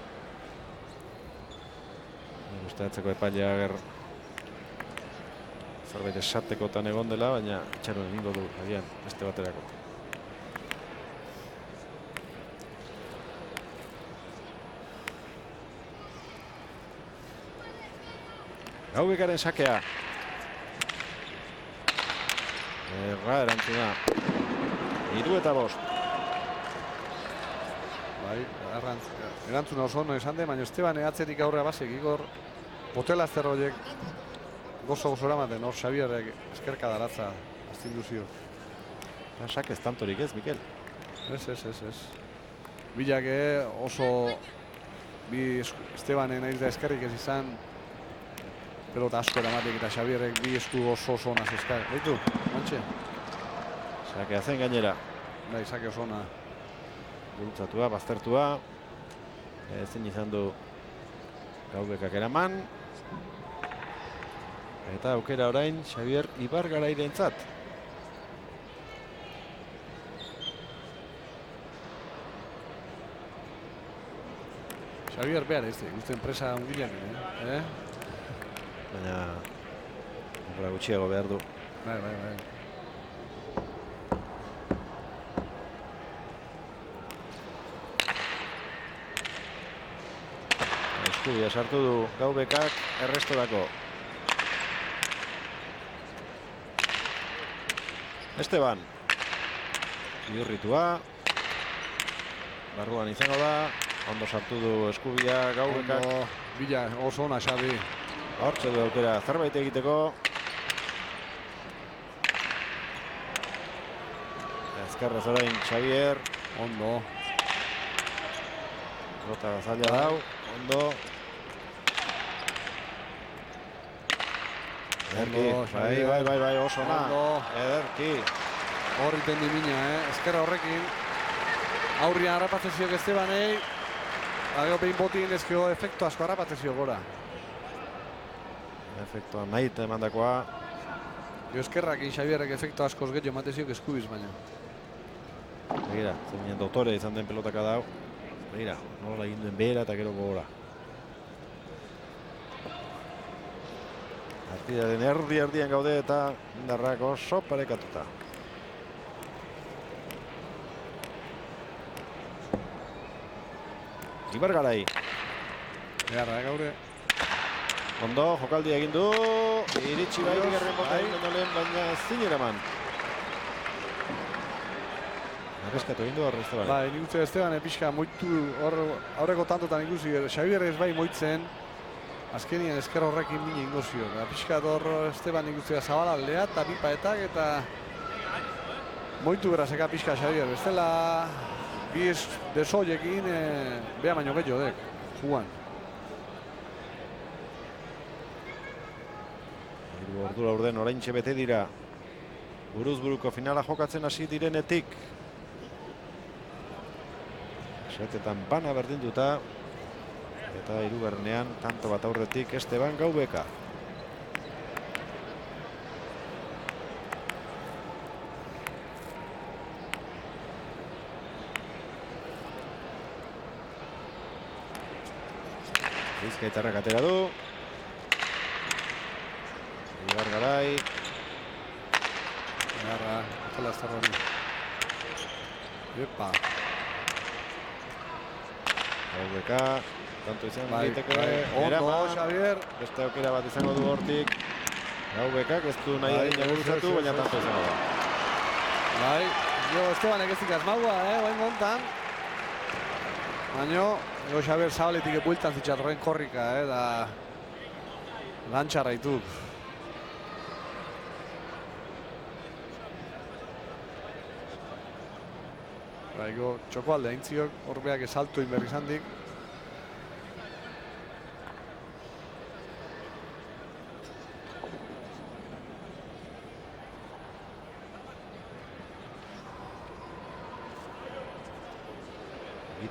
Gustatzeko epailea ager zerbait esatekotan egon dela, baina itxaron egingo du agian beste baterako. Gaubekaren sakea. Erantzuna. 3-5. Bai, erantzuna oso ondo esan de, baina Esteban atzetik aurrea basek Igor botelazter horiek gozo eramaten, hor Xabierrek eskerka daratza astinduzio. Sak ez tantorik ez, Mikel? Ez. Bilak oso bi Estebanen aiz da eskerrik ez izan pelota asko eramatek eta Xabierrek bi esku oso onaz eskar. Baitu, mantxe? Sakea zen gainera. Bai, sake oso ona. Gurutzatua, baztertua. Ezin izan du Gaubekak eraman. Eta aukera orain Xabier Ibargarairentzat. Xabier behar ez, guzti enpresa ungilean, Baina denbora gutxiago behar du. Bai. Eskubia sartu du Gaubekak errestorako. Esteban. Bihurritua. Barruan izango da. Ondo sartu du eskubia Gaubekak. Bila oso ona Xabi. Hortxe du aukera zerbait egiteko. Ezkerrez orain Xabier. Ondo. Rota zaila dau. Ondo. Ederki. Bai, oso na. Ederki. Horri tendi mina, ezkerra horrekin. Aurrian harrapatzezioak Estebanei. Agio behin botin ezkio efektu asko harrapatzezio gora. Efektua nahi emandakoa. Ezkerrakin Xabierrek efektu askoz gehiago emateziok eskubiz baina. Begira, zeminen doktore izan den pelotaka dau. Begira, nola egin duen behera eta gero gogora. Partidaren erdian gaude eta indarrak oso parekatuta. Ibargarai. Beharra, gaure. Ondo, jokaldia egin du. Iritsi bai, bigarren bota egin lehen, baina ezin eraman. Arreskatu egin du hor Esteban. Bai, nik uste Esteban pixka moitu hor aurreko tantotan ikusi. Xabier ez bai moitzen. Azkenien ezker horrekin mine ingozio. Pixka hor Esteban nik uste zabalaldea eta pipaetak eta moitu berazeka pixka Xabier. Bestela bi desoiekin beha baino gehiago dek. Juan. Ordura orden oraintxe bete dira. Buruz-buruko finala jokatzen hasi direnetik. Setetan bana berdinduta. Eta hirugarrenean tanto bat aurretik Esteban Gaubeka. Bizkaitarrak atera du. Ibargarai. Garra, atala ez hori. Epa. Gaubeka. Tanto izan daiteke. Ondo, Xabier. Beste aukera bat izango du hortik. Gaubekak ez du nahi adina guruzatu, baina tanto izango da. Bai, jo Estebanek ez dikaz maua, bain gontan. Baina, jo Xabier zabaletik epuiltan zitxatorren korrika, da lantxarra itut. Baiko, txoko alde haintziok, horbeak esaltu inberri zandik.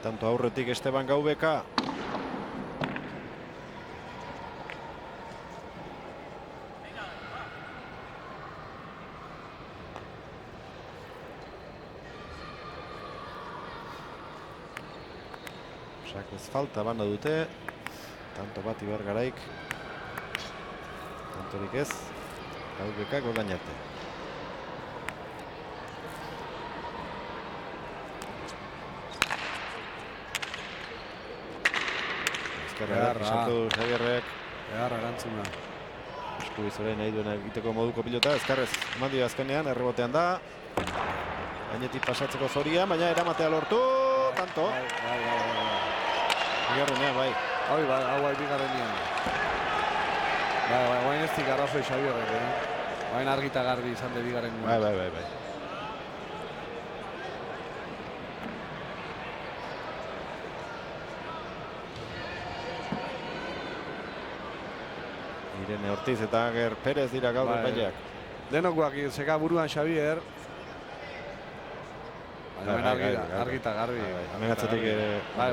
Tanto aurretik Esteban Gaubeka. Sakez falta bana dute. Tanto bat Ibargaraik. Tantorik ez. GVK orain arte. Ezkerra sartu Javierrek. Egarra erantzuna. Eskubiz orain nahi duena egiteko moduko pilota. Ezkarrez eman dio azkenean, errebotean da. Gainetik pasatzeko zoria, baina eramatea lortu. Tanto. Bigarrenean, bai. Hau bai, bigarrenean. Baina ez dik arrazoi Xabierrek, Baina argita garbi izan de bigarrenean. Bai. Irene Ortiz eta Ager Perez dira gaur epaileak. Denokoak zeka buruan Xabier. Baina argita garbi. Hemen atzetik ere. Bai.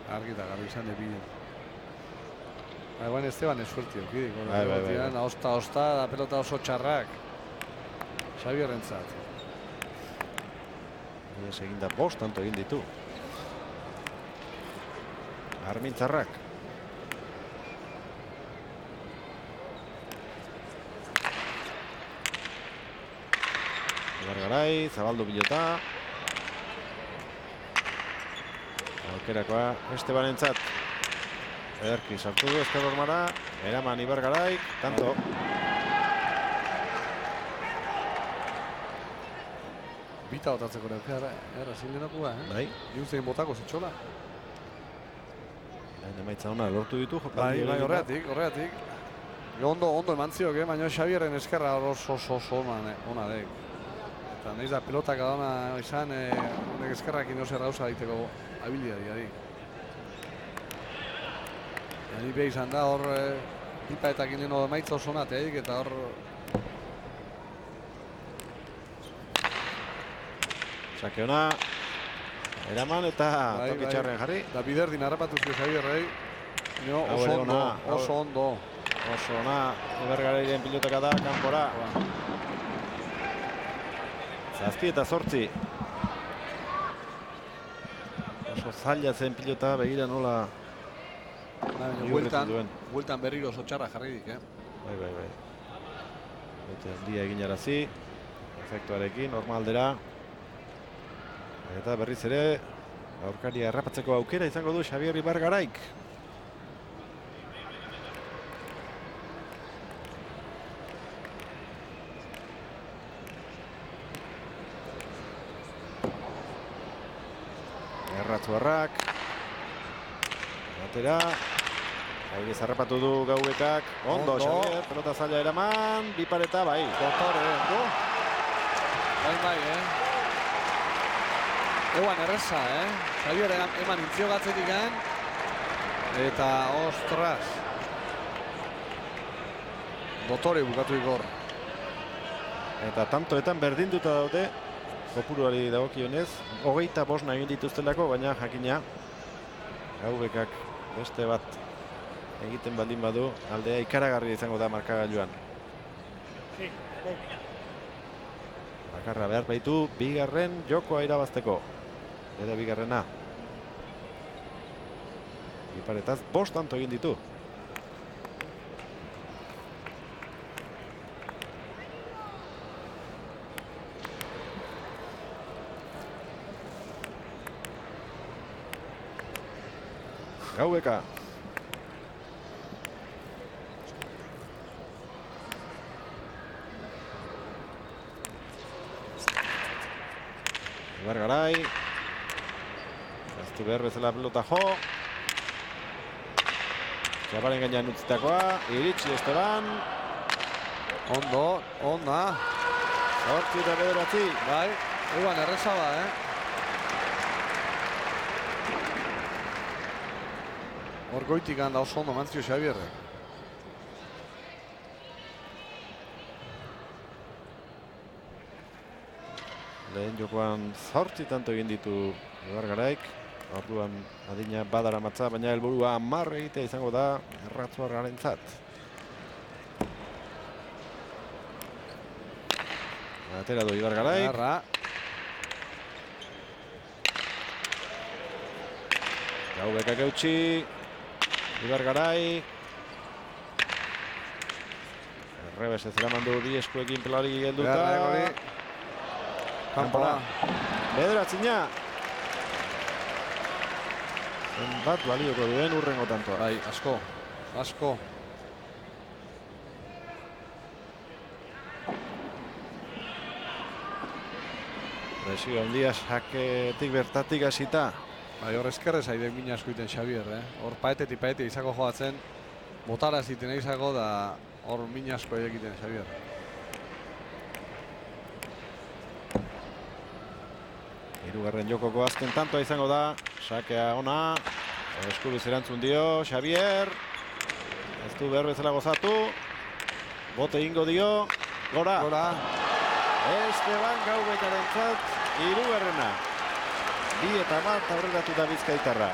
Argita garbi izan de bide. Baina Esteban esuertio, kidik. Bai. Osta, da pelota oso txarrak. Xabierrentzat. Ez egin da bost, tanto egin ditu. Armin Txarrak. Ibargarai, zabaldu pilota. Aukerakoa Estebanentzat. Ederki sartu du ezker hormara. Eraman Ibargarai, tanto. Bita otatzeko neukera, zilenokua, Bai. Iuzein botako zitxola. Emaitza ona lortu ditu. Bai, horregatik. Ondo eman ziok, baina Xabierren eskerra oso ona dek. Eta nahiz da pelotak adona izan, honek eskerrak inozer gauza daiteko habilidadi. Ni beha izan da hor pipa eta gileno emaitza oso nateik, eta hor... Sake ona. Eraman eta toki txarren jarri. Da biderdin harrapatu zio Xabierrei. Oso ondo. Oso ona. Ibargarairen pilotaka da, kanpora. Zazpi eta 8. Oso zaila zen pilota, begira nola Bueltan berriro oso txarra jarri dik, Bai. Bete handia egin arazi. Efektuarekin, normaldera. Eta berriz ere, aurkaria errapatzeko aukera izango du Xabier Ibargaraik. Erratzuarrak. Batera. Aire zarrapatu du GVKak. Ondo, Xabier, pelota zaila eraman. Bipareta, bai. Dotore, Bai, Eguan erreza, Xabier eman intzio gatzetik eta ostras. Dotore bukatu ikor. Eta tantoetan berdinduta daude, kopuruari dagokionez, 25 egin dituztelako, baina jakina GVKak beste bat egiten baldin badu, aldea ikaragarria izango da markagailuan. Bakarra behar baitu, bigarren jokoa irabazteko. Eta bigarrena. Iparetaz, 5 tanto egin ditu. GVK. Ibargarai. Gaztu behar bezala pelota jo. Txabaren gainean utzitakoa. Iritsi Esteban. Ondo, onda. 8 eta 9. Bai, eguan erreza ba, Hor goitik handa oso ondo mantzio Xabierrek. Lehen jokoan 8 tanto egin ditu Ibargaraik. Orduan adina badara matza, baina helburua 10 egitea izango da Erratzuarrarentzat. Atera du Ibargaraik. Garra. Gaubekak eutxi. Ibargarai. Errebes ez eraman du bi eskuekin pelari helduta. Garra kanpora. Bederatzina. Zenbat balioko duen urrengo tantoa. Bai, asko. Presio handia saketik bertatik hasita. Bai, hor eskerrez haidek min asko iten Xabier, Hor paetetik izako joatzen, botara ziten izako da hor min asko haidek iten Xabier. Hirugarren jokoko azken tantoa izango da. Sakea ona. Eskubiz erantzun dio Xabier. Ez du behar bezala gozatu. Bote ingo dio. Gora. Esteban Gaubekarentzat hirugarrena. 2-1 aurreratu da bizkaitarra.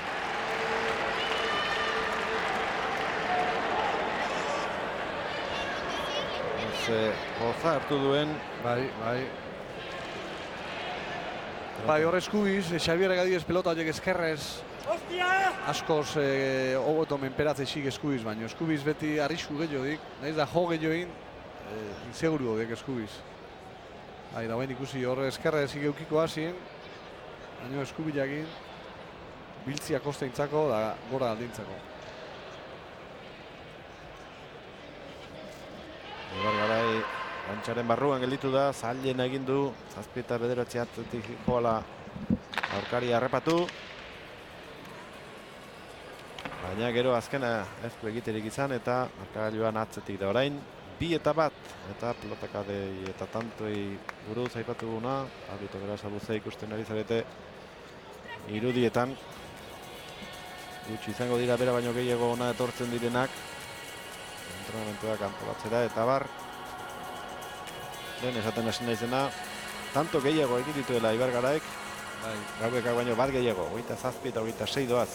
Goza hartu duen. Bai, hor eskubiz, Xabier egadiez pelota horiek eskerrez. Askoz hobeto menperatzeixik eskubiz, baina eskubiz beti arrisku gehiodik. Nahiz da jo gehioin, inseguru horiek eskubiz. Bai, da bain ikusi hor eskerrez eukiko hasien, baina eskubilakin biltzia kosteintzako da gora aldintzako. Ibargarai Antxaren barruan gelditu da, zailen egin du, 7 eta 9 atzetik joala aurkari harrapatu. Baina gero azkena ez du egiterik izan eta markagailuan atzetik da orain. 2-1 eta pelotakadei eta tantoi buruz aipatu guna. Arbitro beraz abuze ikusten ari zarete irudietan. Gutxi izango dira bera baino gehiago ona etortzen direnak. Entrenamentuak antolatzera eta bar. Lehen esaten hasi naizena, tanto gehiago egin dituela Ibargaraek. Gaubekak baino bat gehiago, 27 eta 26 doaz.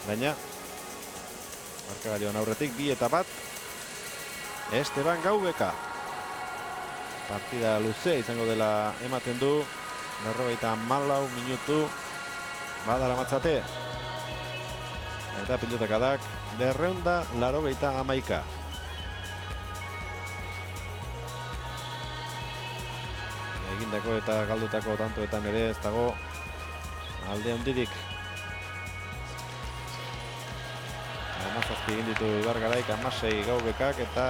Baina, markagailuan aurretik 2-1. Esteban Gaubeka. Partida luzea izango dela ematen du. 94 minutu badara matzate. Eta pilotakadak 291. Egindako eta galdutako tantoetan ere ez dago alde handirik. 17 egin ditu Ibargaraik, 16 Gaubekak eta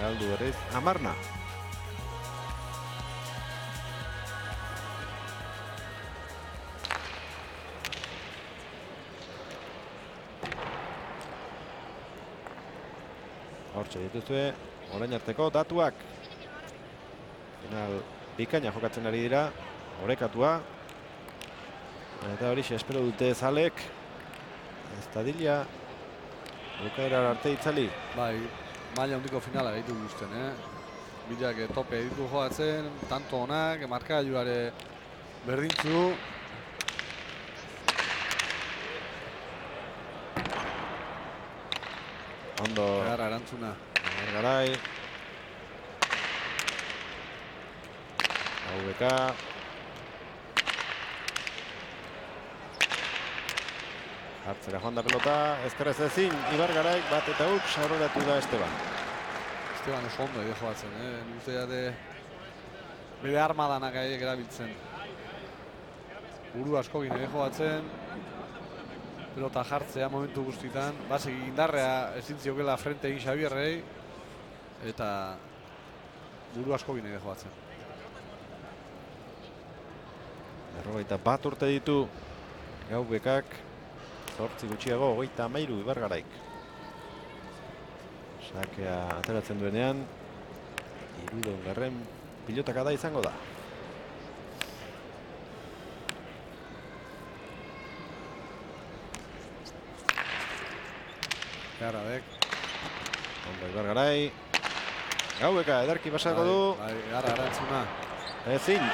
galdu berriz 10. Hortxe dituzue orain arteko datuak. Final bikaina jokatzen ari dira, orekatua. Eta horixe espero dute zalek. Ez dadila bukaera arte itzali. Bai, maila handiko finala gaitu guztien, Bilak tope ditu joatzen, tanto onak, markagailuare berdintzu. Ondo. Garra erantzuna. Garai. Gaubeka. Hartzera joan da pelota, ezkerrez ezin, Ibargaraik bat eta huts aurreratu da Esteban. Esteban oso ondo edo joatzen, Nik uste jate bere armadanak haiek erabiltzen. Buru asko gine edo joatzen, pelota jartzea momentu guztitan. Basek indarrea ezin ziokela frente egin Xabierrei, eta buru asko gine edo joatzen. 41 urte ditu Gaubekak. 8 gutxiago, 33 Ibargaraik. Sakea ateratzen duenean, 60. pilotakada izango da. Garabek. Ondo Ibargarai. Gaubeka ederki pasako du. Garra erantzuna. Ezin.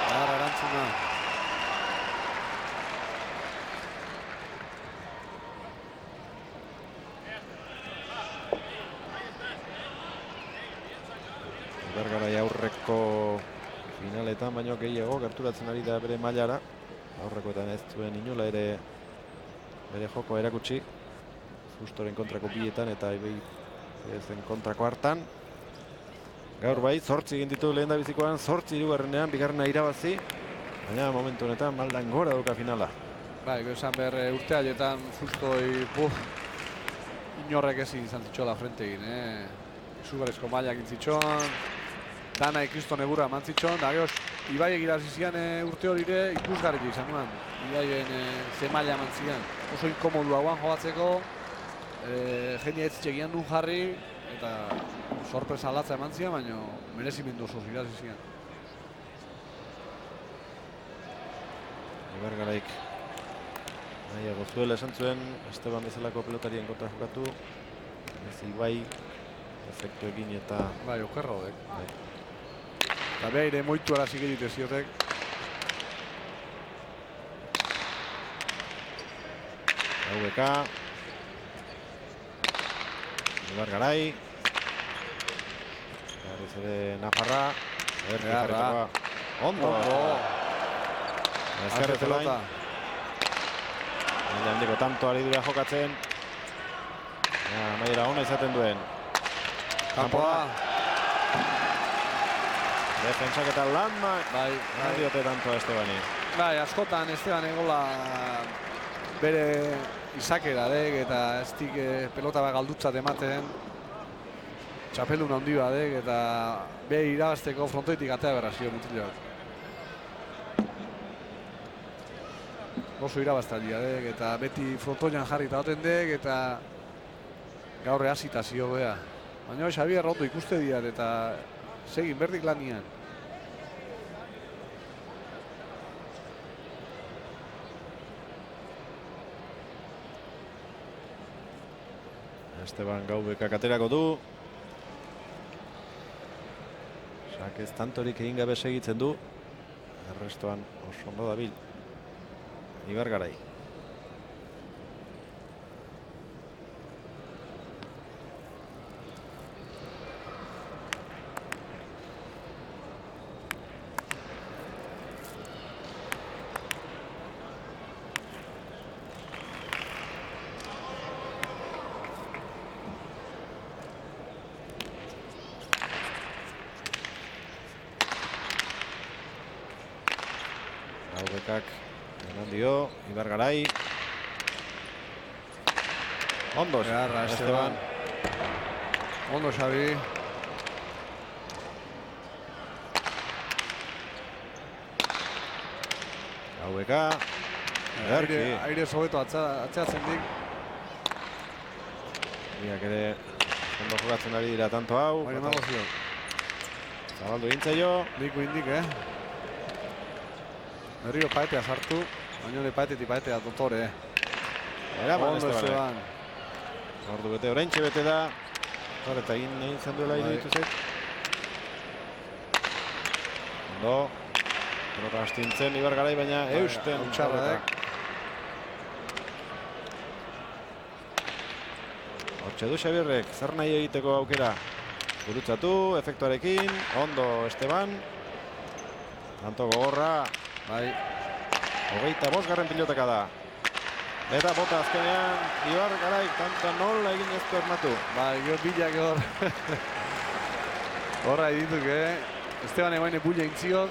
Garra erantzuna. Ibargarai aurreko finaletan baino gehiago gerturatzen ari da bere mailara. Aurrekoetan ez zuen inola ere bere joko erakutsi. Justoren kontrako bietan eta ezen kontrako hartan. Gaur bai, 8 egin ditu lehen da bizikoan, 8 hirugarrenean, bigarrena irabazi. Baina momentu honetan maldan gora duka finala. Bai, esan behar urte haietan Fustoi inorrek ezin izan zitxola frente egin, Izugarrizko mailak intzitxon, dana ikriston egurra eman zitxon, da gehoz, Ibai egirazi zian urte horire ikusgarrik izan nuen. Ibaien ze maila eman zian. Oso inkomodu hauan jogatzeko, jendea ez txegian duen jarri, eta sorpresa latza eman zian, baina merezimendu oso irazi zian. Ibargaraik nahiago zuela esan zuen, Esteban bezalako pelotarien kontra jokatu. Ez Ibai efektu egin eta... Bai, okerra hodek. Eta behaire moitu arazik egite ziotek. AVK. Ibargarai. Garriz ere Nafarra. Egarra. Ondo. Ezkerrez elain. Maila handiko tanto ari dira jokatzen. Maila ona izaten duen. Kampoa. Defentsak eta Landma. Bai. Diote tanto Estebani. Bai, askotan Esteban egola bere izakera dek eta ez dik pelota bat galdutzat ematen. Txapelun handi bat dek eta behi irabazteko frontoitik atea berra zio mutilak. Oso irabaztalia dek eta beti frontoian jarri eta oten dek eta gaur hasita zio bea. Baina Xabier ondo ikuste diat eta segin berdik lanian. Esteban Gaubekak aterako du. Sakez tantorik egin gabe segitzen du. Errestoan oso ondo dabil Ibargarai. Gaubekak eman dio, Ibargarai. Ondo, Esteban. Ondo, Xabi. Gaubeka. Aire sobeto atzeatzen dik. Biak ere ondo jokatzen ari dira tanto hau. Baina nago zio. Zabaldu egintzaio. Diko indik, Berriro paetea sartu, baina hori paetetik paetea dotore. Eraman Ondo Esteban. Ordu bete, oraintxe bete da. Eta egin nahi izan duela iruditu zait. Ondo. Pelota astintzen Ibargarai, baina eusten. Utxarra dek. Hortxe du Xabierrek, zer nahi egiteko aukera. Gurutzatu, efektuarekin. Ondo Esteban. Tanto gogorra. Bai. 25. pilotaka da. Eta bota azkenean Ibargaraik tanta nola egin ez du asmatu. Bai, gero bilak hor. Horra edituk, Esteban ebaine bulla intziok.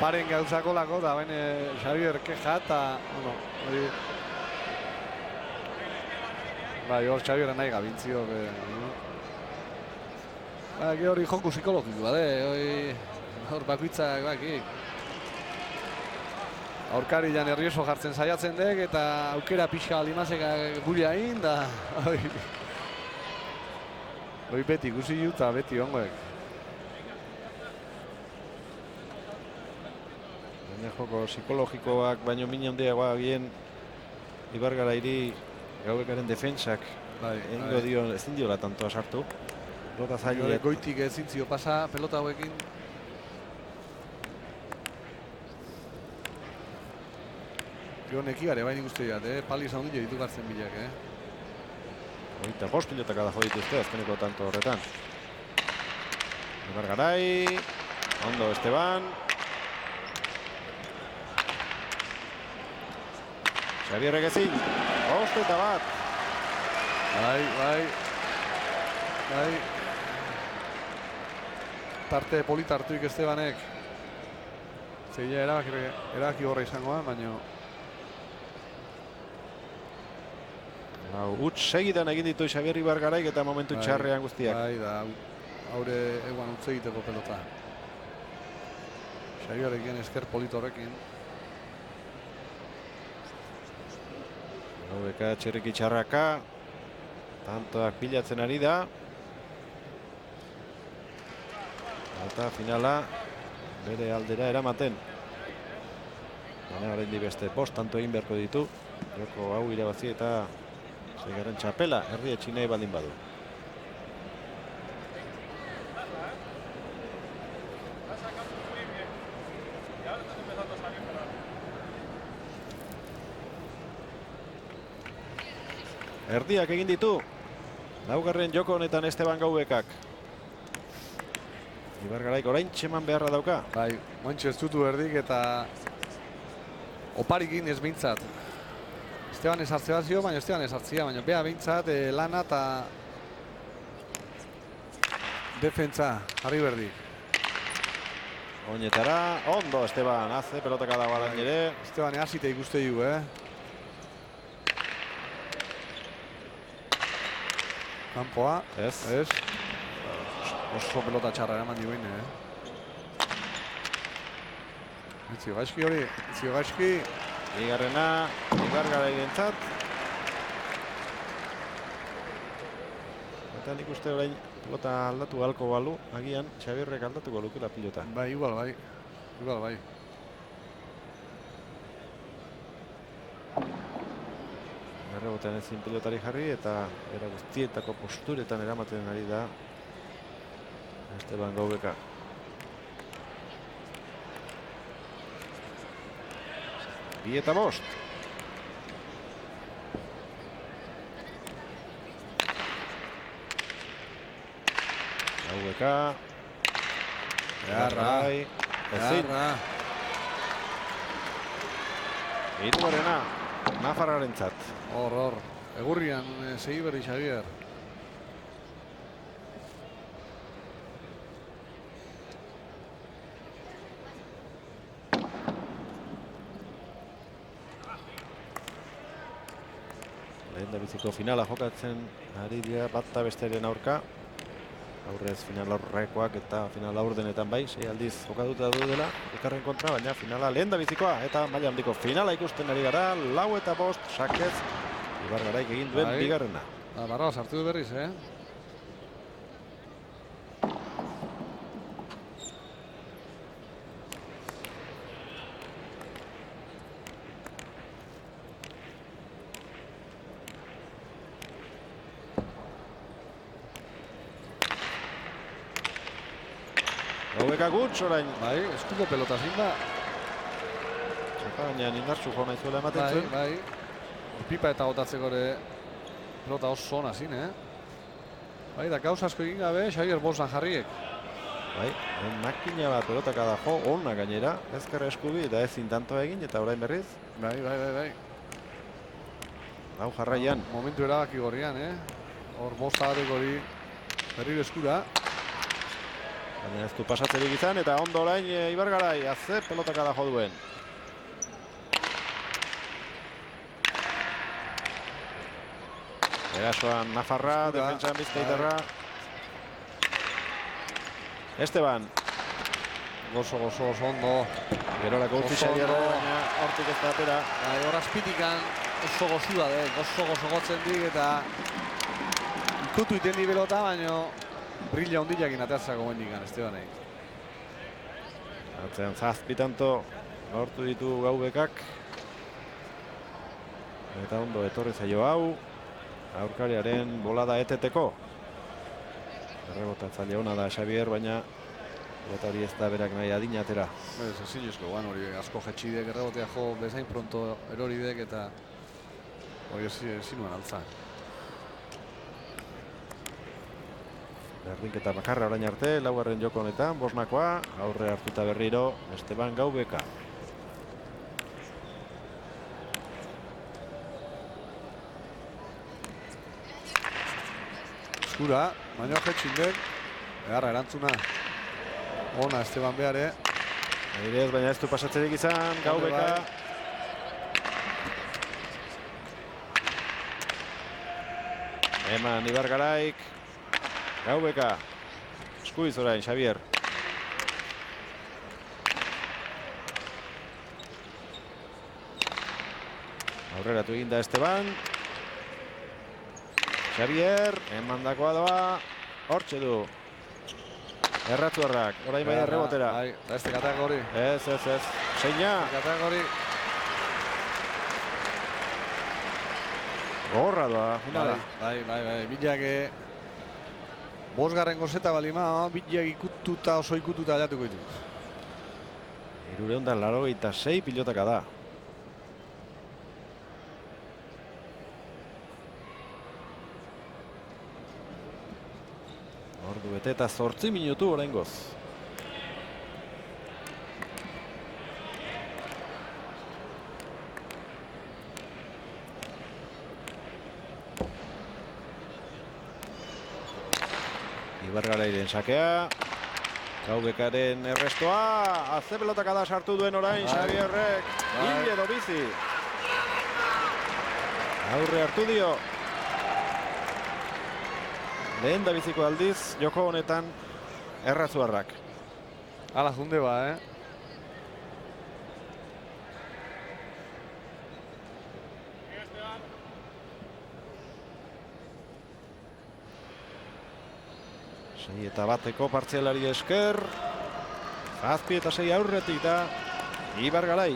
Paren gauzako lako, da baina Xabier keja eta... Bueno, hori... Bai, hor Xabier nahi gabintziok. Bai, hori joku psikologikoa, hor bakoitzak bakik. Aurkari jan nervioso jartzen saiatzen dek eta aukera pixka limazeka bulia egin da... Hoi beti ikusi juta, beti ongoek. Baina joko psikologikoak baino min handiagoa gien Ibargarairi Gaubekaren defentsak egingo dio, ezin diola tantoa sartu. Pelota zaila. Goitik ezin zio pasa pelota hauekin. Gero nekigare bain ikuste dira, pali izan dut ditu gartzen bilak, 25 pilotaka da jo dituzte azkeneko tanto horretan. Ibargarai, ondo Esteban. Xabierrek ezin, bost eta bat. Bai. Tarte polita hartuik Estebanek. Zeila erabaki horra izangoa, baina... Huts segidan egin ditu Xabier Ibargaraik eta momentu txarrean guztiak. Bai, da, haure eguan utz egiteko pelota. Xabierrekin esker polito horrekin. Gaubeka txerriki txarraka. Tantoak bilatzen ari da. Eta finala bere aldera eramaten. Baina oraindik beste bost tanto egin beharko ditu. Joko hau irabazi eta seigarren txapela erdietsi nahi baldin badu. Erdiak egin ditu. Laugarren joko honetan Esteban Gaubekak. Ibargaraik orain txeman beharra dauka. Bai, mointxe ez dutu erdik eta oparikin ez bintzat. Esteban esartzea zio, baina Esteban esartzea, baina beha bintzat lana eta defentsa, jarri berdik. Oinetara, ondo Esteban, haze pelotaka dago alain ere. Esteban ehasite ikuste du, Kampoa, Ez. Oso pelota txarra eraman dioin, Ziogaizki hori, Ziogaizki. Bigarrena, Ibargarai entzat. Eta nik uste orain pelota aldatu galko balu, agian Xabierrek aldatuko lukela pilota. Bai, igual bai. Errebotean ezin pilotari jarri eta era guztietako posturetan eramaten ari da Esteban Gaubeka. Bi eta bost. Gaubeka. Ibargarai. Ezin. Hirugarrena. Nafarrarentzat. Hor. Egurrian segi berri Xabier. Lehendabiziko finala jokatzen ari dira bata bestearen aurka. Aurrez final aurrekoak eta final aurdenetan bai, 6 aldiz jokatuta du dela elkarren kontra, baina finala lehendabizikoa eta maila handiko finala ikusten ari gara. 4 eta 5 sakez Ibargaraik egin duen bigarrena. Barra sartu du berriz, Gaubeka gutx orain. Bai, eskuko pelota zin da. Baina indartsu jo nahi zuela ematen zuen. Bai. Pipa eta gotatzeko ere pelota oso ona zin, Bai, da gauz asko egin gabe, Xabier Bosan jarriek. Bai, makina bat pelotaka da jo, ona gainera, ezkerra eskubi eta ezin tanto egin eta orain berriz. Bai. Hau jarraian. Momentu erabaki gorrian, Hor bosta batek hori berriro eskura. Baina ez du pasatzerik izan eta ondo orain Ibargarai, haze pelotaka da jo duen. Erasoan Nafarra, defentsan Bizkaitarra. Esteban. Gozo ondo. Gerolako utzi Xabierre, baina hortik ez da atera. Hor azpitikan oso gozu da, gozo gotzen dik eta ikutu iten di pelota, baina brilla hondillakin ateatzako bendikan, Estebanei. Atzean zazpitanto lortu ditu Gaubekak. Eta ondo etorri zaio hau. Aurkariaren bolada eteteko. Errebotatzaile ona da Xabier, baina eta hori ez da berak nahi adina atera. Ez ezinezko, hori asko jetxidek errebotea jo bezain pronto eroridek eta hori ezinuen altza. Berdinketa bakarra orain arte, laugarren joko honetan, bosnakoa, aurre hartuta berriro, Esteban Gaubeka. Eskura, baina jetxindek, beharra erantzuna. Ona Esteban Beare. Airez, baina ez du pasatzerik izan, Gaubeka. Eman Ibargaraik. Gaubeka. Eskuiz orain, Xavier. Aurreratu eginda Esteban. Xavier, emandakoa doa. Hortxe du. Erratzuarrak, orain bai errebotera. Beste kategori. Ez. Seina. Kategori. Gogorra doa, finala. Bai. Bilak bosgarren gozeta balima, bilak ikututa, oso ikututa aliatuko ditu. 386 pilotaka da. Ordu bete eta 8 minutu oraingoz. Ibargarairen sakea. Gaubekaren errestoa. Azze pelotaka da sartu duen orain Xabierrek. Hil edo bizi. Aurre hartu dio. Lehen da biziko aldiz, joko honetan Erratzuarrak. Ala junde ba, Sei eta bateko partzialari esker. Zazpi eta 6 aurretik da Ibargarai.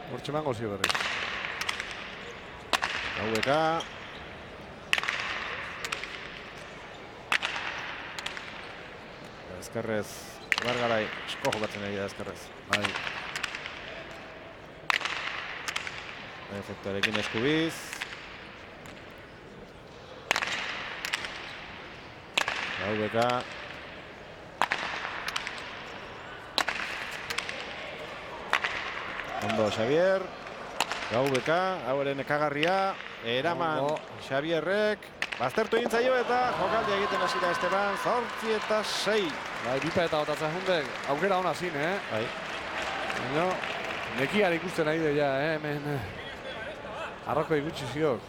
Hortxe mango zio berriz. Gaubeka. Ezkerrez, Ibargarai esko jokatzen ari da ezkerrez. Bai. Efektuarekin eskubiz. Gaubeka. Ondo Xavier. Gaubeka, hauren ekagarria. Eraman Xavierrek. Baztertu egin zaio eta jokaldia egiten hasi da Esteban. 8 eta 6. Bai, bipa eta botatzen jundek, aukera hona zin, Bai. Baina, nekiar ikusten ari ja, hemen. Arroko ikutsi ziok.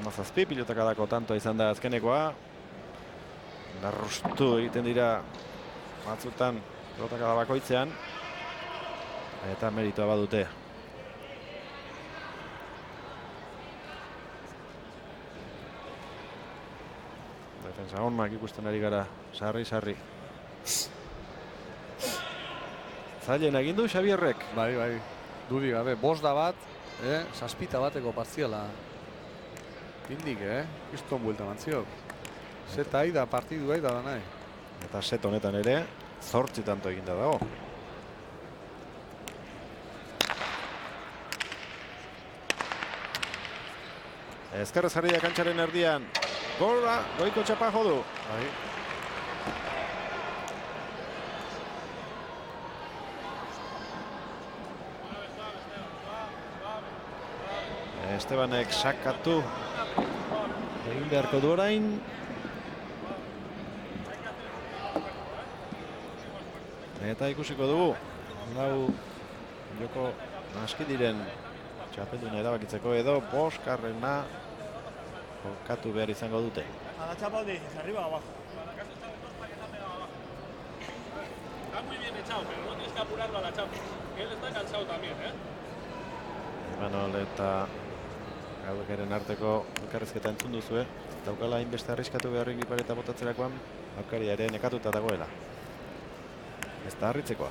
17 pilotaka dako tantoa izan da azkenekoa. Darrustu egiten dira batzutan pilotaka da bakoitzean. Eta meritoa badute. Defensa onak ikusten ari gara, sarri. Zailen egin du Xabierrek. Bai, dudi gabe, bost da bat, saspita bateko partziala. Indik, Kriston buelta mantziok. Zeta aida, partidu aida da nahi. Eta set honetan ere, 8 tanto eginda dago. Ezkerrez jarri da kantxaren erdian. Gola, goiko txapa jodu. Bai. Estebanek sakatu egin beharko du orain. Eta ikusiko dugu. Lau joko aski diren txapelduna erabakitzeko edo boskarrena jokatu behar izango dute. A la chapa donde dices, arriba o abajo. Está muy bien echado, pero no tienes que apurarlo a la chapa. Que él está cansado también, Imanol eta Gaubekaren arteko elkarrizketa entzun duzue. Daukala hainbeste arriskatu beharrik bipareta botatzerakoan, aurkaria ere nekatuta dagoela. Ez da harritzekoa.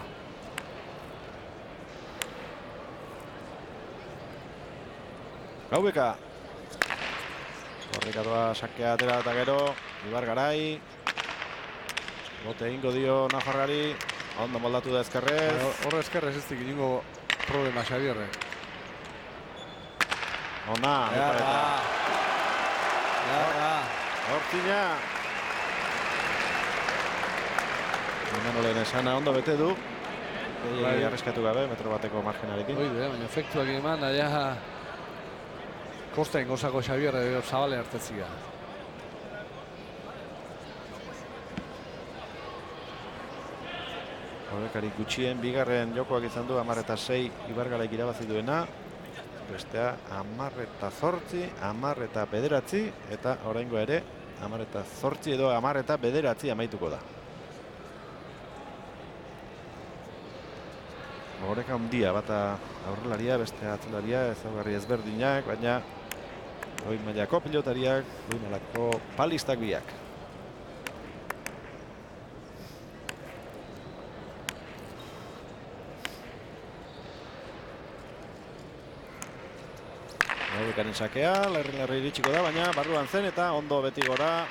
Gaubeka. Horrikadoa sakea atera eta gero, Ibargarai. Bote egingo dio Nafarrari. Ondo moldatu da ezkerrez. Horre eskerrez ez dik ingo problema Xabierre. Ona, bukareta. Hortzina. Manolen esana ondo bete du. Arriskatu gabe, metro bateko margenarekin. Oide, baina efektuak eman, aia kosten gozako Xabierre zabale hartetzia. Horrekari gutxien, bigarren jokoak izan du 10-6 Ibargaraik irabazi duena. Bestea 10-8, 10-9 eta oraingoa ere 10-8 edo 10-9 amaituko da. Horreka handia, bata aurrelaria, beste atzelaria, ezaugarri ezberdinak, baina goi mailako pilotariak, goi mailako palistak biak. Gaubekaren sakea, lerri iritsiko da, baina barruan zen eta ondo beti gora.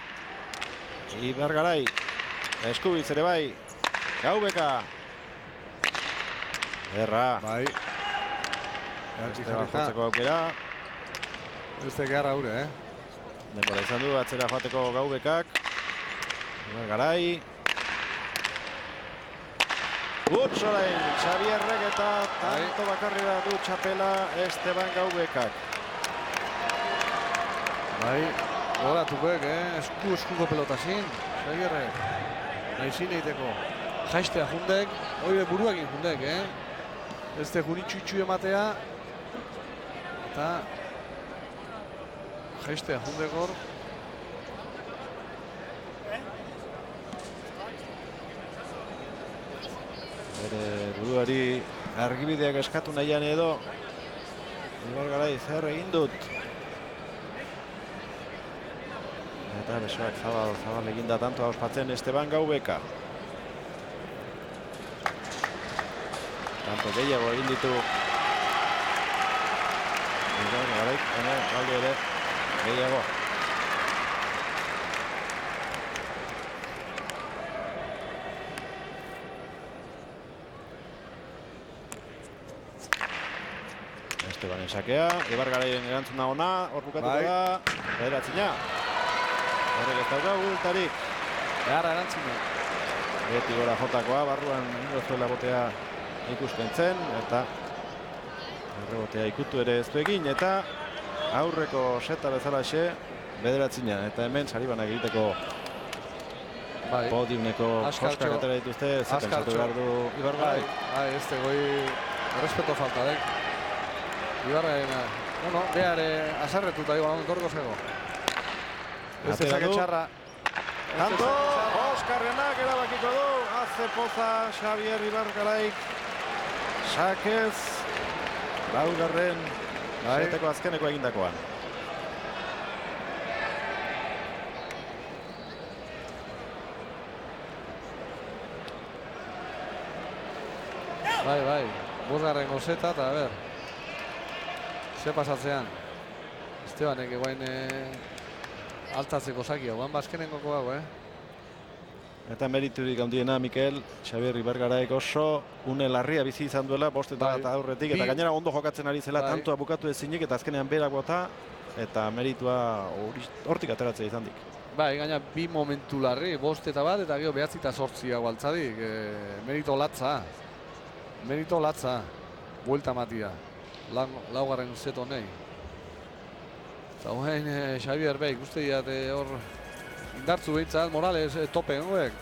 Ibargarai, Eskubitz ere bai, Gaubeka. Erra. Bai. Beste jotzeko aukera. Beste geharra hure, Denbora izan du, atzera joateko Gaubekak. Ibargarai. Gutz orain, Xabierrek eta tanto bakarrera du txapela Esteban Gaubekak. Bai, goratukoek, eskuko pelotazin, Xabierrek. Naizin eiteko. Jaistea jundek, hori buruakin jundek, Este juritxu ematea. Eta jaistea jundek hor. Bere buruari argibideak eskatu nahian edo Ibargarai zer egin dut. Eta besoak zabal eginda tanto auspatzen Esteban Gaubeka. Tanto gehiago egin ditu Ibargaraik, baina galdu ere gehiago. Estebanen sakea, Ibargaraien erantzuna ona, hor bukatuko da, bederatzina. Horrek ez dauka gultarik. Beharra erantzuna. Beti gora jotakoa, barruan ingozuela botea ikusten zen, eta errebotea ikutu ere ez du egin, eta aurreko seta bezalaxe bederatzina. Eta hemen saribanak egiteko podiumeko joskak atera dituzte, zepentsatu behar du Ibargarai. Bai, ez goi respeto faltadek. Ibargarai, bueno, behar azarretuta digo, torko zego. Ez ezak etxarra. Tanto, Oskarrenak erabakiko du, haze poza Xabier Ibargaraik. Sakez, laugarren, seteko azkeneko egindakoan. Bai, bosgarren gozeta eta ber. Ze pasatzean. Estebanek egoen altatzeko zakia, guan bazkenengoko hau, Eta meriturik handiena, Mikel, Xabier Ibargaraik oso une larria bizi izan duela, bostetan eta aurretik, eta gainera ondo jokatzen ari zela, tantoa bukatu ezinik, eta azkenean berak bota, eta meritua hortik ateratzea izan dik. Bai, gaina bi momentu larri, bosteta bat, eta gero 9-8 hau altzadik, merito latza. Merito latza, buelta matia, laugarren zeto nahi. Eta hoen Xabier Beik, uste diat hor indartzu behitzat, Morales tope jongoek.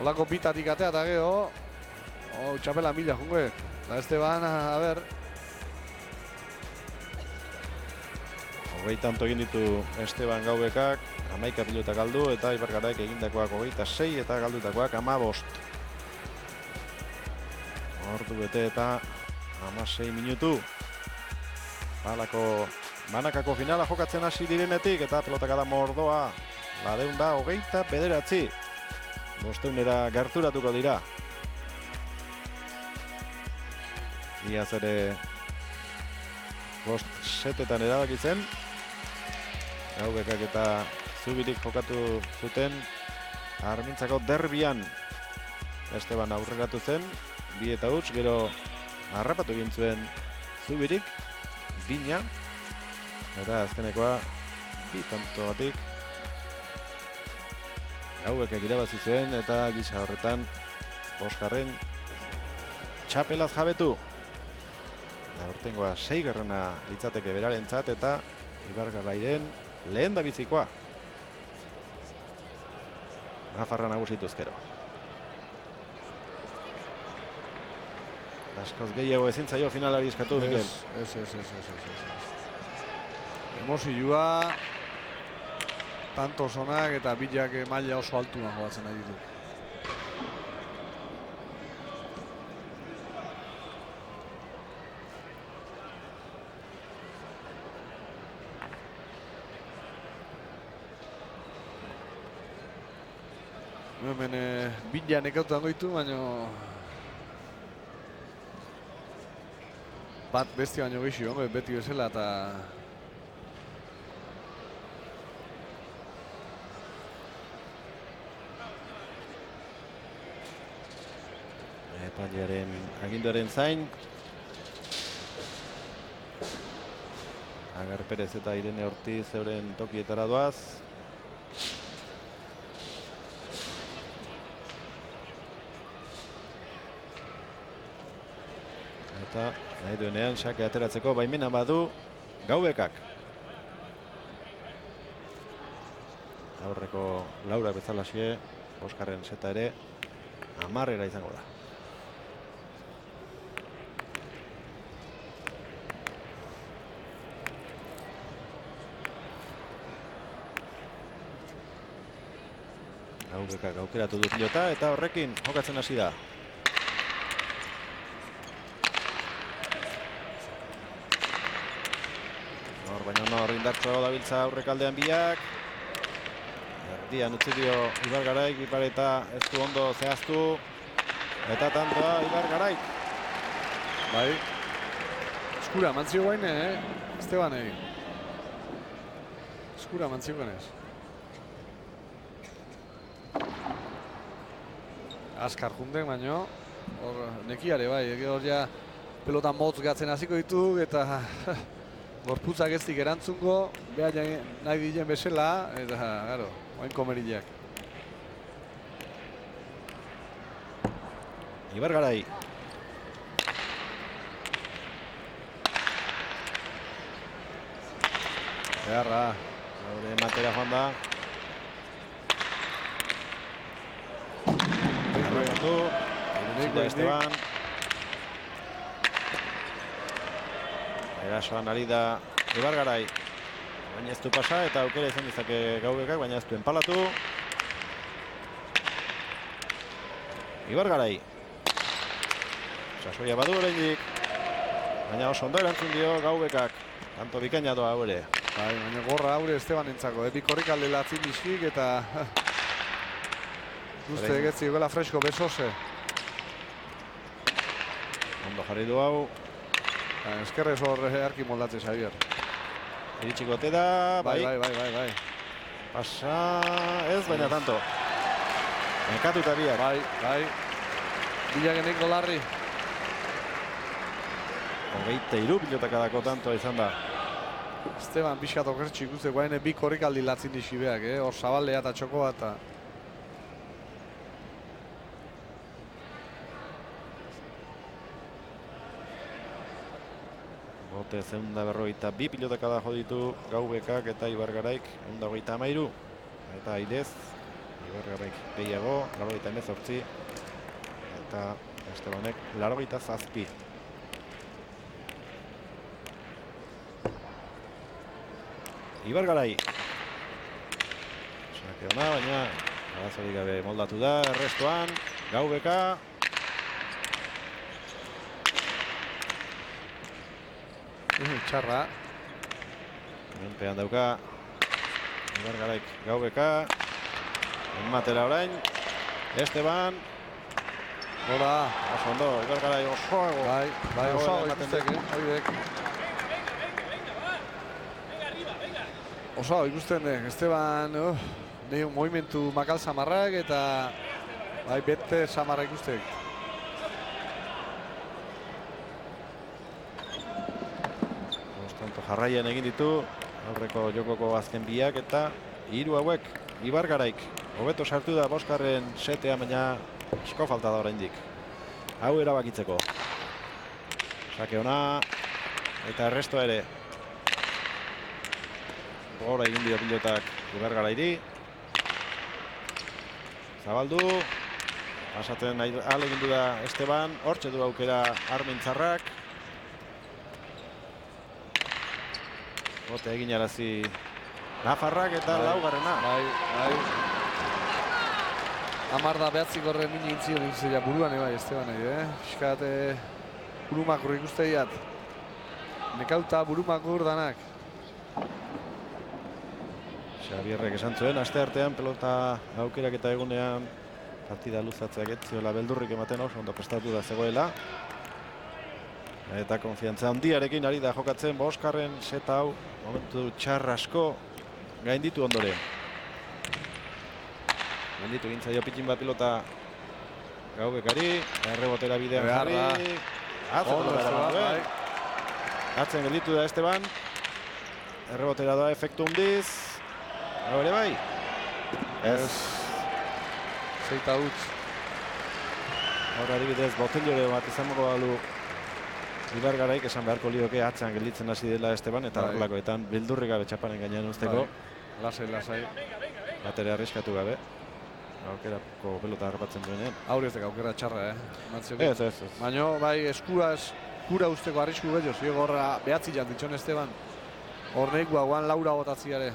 Olako bitatik atea eta gero, txapela mila jongoek. Eta Esteban, a ber. Hogei tanto egin ditu Esteban Gaubekak, 11 pilota galdu, eta Ibargaraik egindakoak 26 eta galdutakoak 15. Ordu bete eta 16 minutu. Banakako finala jokatzen hasi direnetik eta pelotaka da mordoa. Ladeun da 29. Bosteunera gerturatuko dira. Iaz ere bost setetan erabakitzen. Gaubekak eta Zubirik jokatu zuten Armintzako derbian. Esteban aurregatu zen, 2 eta huts, gero harrapatu egin zuen Zubirik, Bina, eta azkenekoa 2 tantogatik Gaubekak irabazi zuen eta gisa horretan bosgarren txapelaz jabetu. Aurtengoa 6. litzateke berarentzat eta Ibargarairen lehen da bizikoa. Nafarra nagusituzkero. Askoz gehiago ezin zaio finalari eskatu, Mikel. Ez. Emozioa, tanto zonak eta bilak maila oso altuan joatzen nahi ditu. Hemen bila nekautan goitu, baina bat besti baino gehiago, beti bezala eta Epailearen aginduaren zain. Agar Perez eta Irene Ortiz euren tokietara doaz. Eta nahi duenean sake ateratzeko baimena badu Gaubekak. Aurreko Laura bezalaxe, Oskarren seta ere 10 izango da. Gaubekak aukeratu du pilota eta horrekin jokatzen hasi da. Baina nor indartsuago dabiltza aurrekaldean biak. Erdian utzi dio Ibargaraik, Ipareta ez du ondo zehaztu. Eta tantoa Ibargaraik. bai, eskura mantzio guain, Estebanei. Eskura mantzio guainez. Askar junden, baino, hor nekiare bai, hor ja pelotan motz gatzen hasiko ditu eta gorputzak ez dik erantzungo, behar nahi diren bezala, eta, garo, oain komerileak. Ibargarai. Beharra. Gaure matera joan da. Arrabatu. Zila Esteban. Erasoan ari da Ibargarai. Baina ez du pasa eta aukera izan dizake Gaubekak, baina ez du enpalatu. Ibargarai. Sasoia badu oraindik. Baina oso ondo erantzun dio Gaubekak. Tanto bikaina doa hau ere. Bai, baina gorra haure Esteban entzako, bikorrik alde latzin dizkik eta guzti egetzi gola fresko bezose. Ondo jarri du hau. Eskerrez hor arki moldatze, Xavier. Iritsiko ote da, bai. Bai. Pasa, ez, baina tanto. Nekatuta biak. Bai. Bilagenek golarri. 23 pilotakadako tantoa izan da. Esteban pixkat okertxik uste guaine bi korrikaldi latzin dixi beak, hor zabaldea eta txokoa eta... Bote 152 pilotakada jo ditu Gaubekak eta Ibargaraik 123. Eta Aidez, Ibargaraik gehiago, 98. Eta Estebanek 87. Ibargarai. Sake ona, baina arazorik gabe moldatu da, errestuan, Gaubeka. Txarra. Menpean dauka Ibargaraik Gaubeka. Enmatera orain. Esteban. Hola. Oso ondo, Ibargarai osoago. Bai, osoago ikustek, Oidek. Osoago ikusten dek, Esteban, nehi movimentu makal zamarrak eta Bai, bete samarra ikustek. Bostanto jarraian egin ditu, aurreko jokoko azken biak eta 3 hauek Ibargaraik. Hobeto sartu da boskarren setea, baina asko falta da oraindik. Hau erabakitzeko. Sake ona eta errestoa ere. Gora egin dio pilotak Ibargarairi. Zabaldu. Pasatzen ahalegindu da Esteban. Hortxe du aukera Armintzarrak. Bote egin arazi Nafarrak eta laugarrena. Bai. Amarda behatzik horre mini intzion izia buruan ebai Esteban nahi, Fiskat burumakur ikusteiat. Nekauta burumakur danak. Xabierrek esan zuen, aste artean pelota aukerak eta egunean partida luzatzeak etziola beldurrik ematen oso ondo prestatu da zegoela. Eta konfiantza handiarekin ari da jokatzen boskarren seta hau momentu txarrasko gainditu ondoren. Gainditu gintzaio pitin bat pilota Gaubekari, errebotera bidean jarri. Atzen gelditu da Esteban. Errebotera doa efektu hundiz. Hau ere bai? Ez. Zeita utz. Hora adibidez, botellore bat izango balu Ibargaraik esan beharko lioke atzean gelditzen hasi dela Esteban eta horrelakoetan bildurrik gabe txaparen gainean usteko. Lasai. Batere arriskatu gabe. Aukerako pelota harrapatzen duenean. Aurreztek aukera txarra, Ez. Baina, bai, eskura usteko arrisku gehiago. Ziego horra behatzi jantitxon Esteban. Horneikua guan laura botatziare.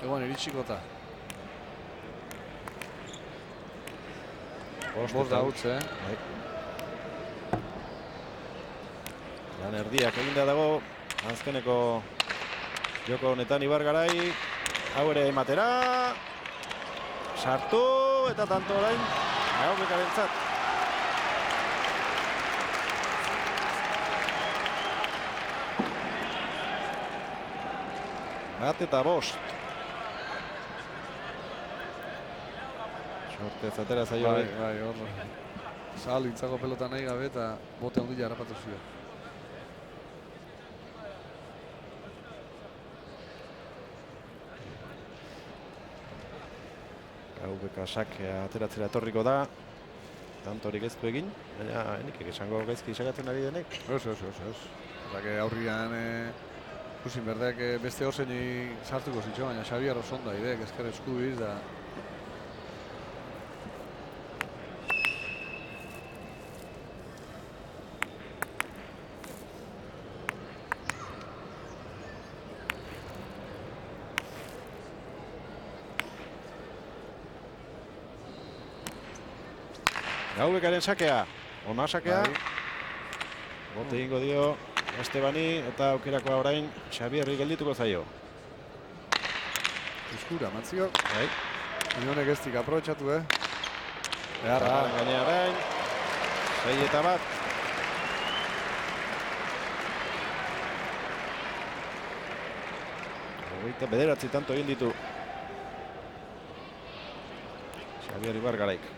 Egon, iritsiko eta. Bost da utz, Lan erdiak eginda dago. Azkeneko joko honetan Ibargarai. Hau ere ematera. Sartu eta tanto orain Gaubekarentzat. Bat eta bost. Sortez atera zaio. Bai, horro. Zahal intzako pelota nahi gabe eta bote ondila harrapatu zuen. Gaubeka sakea ateratzera etorriko da. Tantorik ez du egin, baina enikek esango gaizki isagatzen ari denek. Ez. Aurrian ikusin berdeak beste horzein sartuko zitxo, baina Xabier osonda ideek ezker eskubiz da. Gaubekaren sakea, ona sakea. Bote egingo dio Estebani eta aukerakoa orain Xabierri geldituko zaio. Eskura, matzio. Bai. Inonek ez dik aprobetxatu, Beharra, gainea orain. 6 eta bat. Hogeita bederatzi tanto egin ditu Xabier Ibargaraik.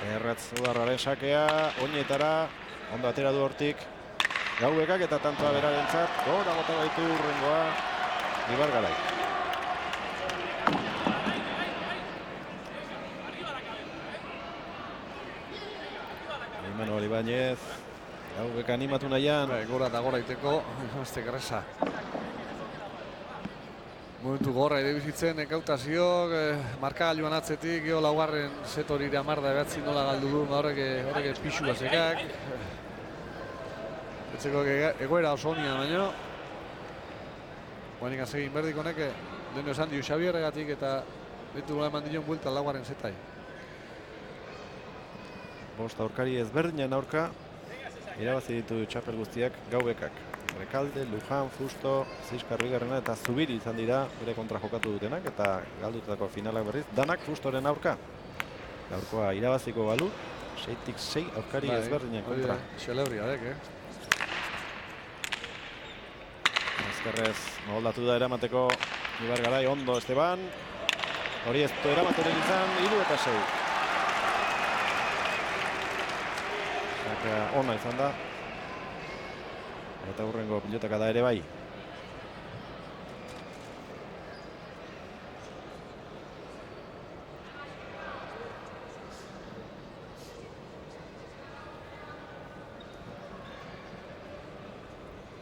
Erratz Udarraren sakea, oinetara, ondo atera du hortik Gaubekak eta tantoa berarentzat, gora bota baitu urrengoa Ibargarai. Manuel Ibañez, Gaubeka animatu nahian. Gora da gora iteko, ez gresa. Momentu gorra ere bizitzen, ekautazioak, markagailuan atzetik, gero laugarren setorire amarda ebatzi nola galdu du, horrek pixua zekak. Etzeko egoera oso honian baino. Guanik azegin berdik honek, deno esan dio Xabierregatik eta betu gola eman dion buelta laugarren zetai. Bost aurkari ezberdinen aurka, irabazi ditu txapel guztiak Gaubekak. Rekalde, Luján, Fusto, Ziskar Bigarrena eta Zubiri izan dira bere kontra jokatu dutenak eta galdutako finalak berriz. Danak Fustoren aurka. Gaurkoa irabaziko balu, 6-6 aurkari ezberdinen kontra. Xelebria dek, Ezkerrez moldatu da eramateko Ibargarai, ondo Esteban. Hori ez du eramaterik izan, 3 eta 6. Sakea ona izan da. Eta hurrengo pilotaka da ere bai.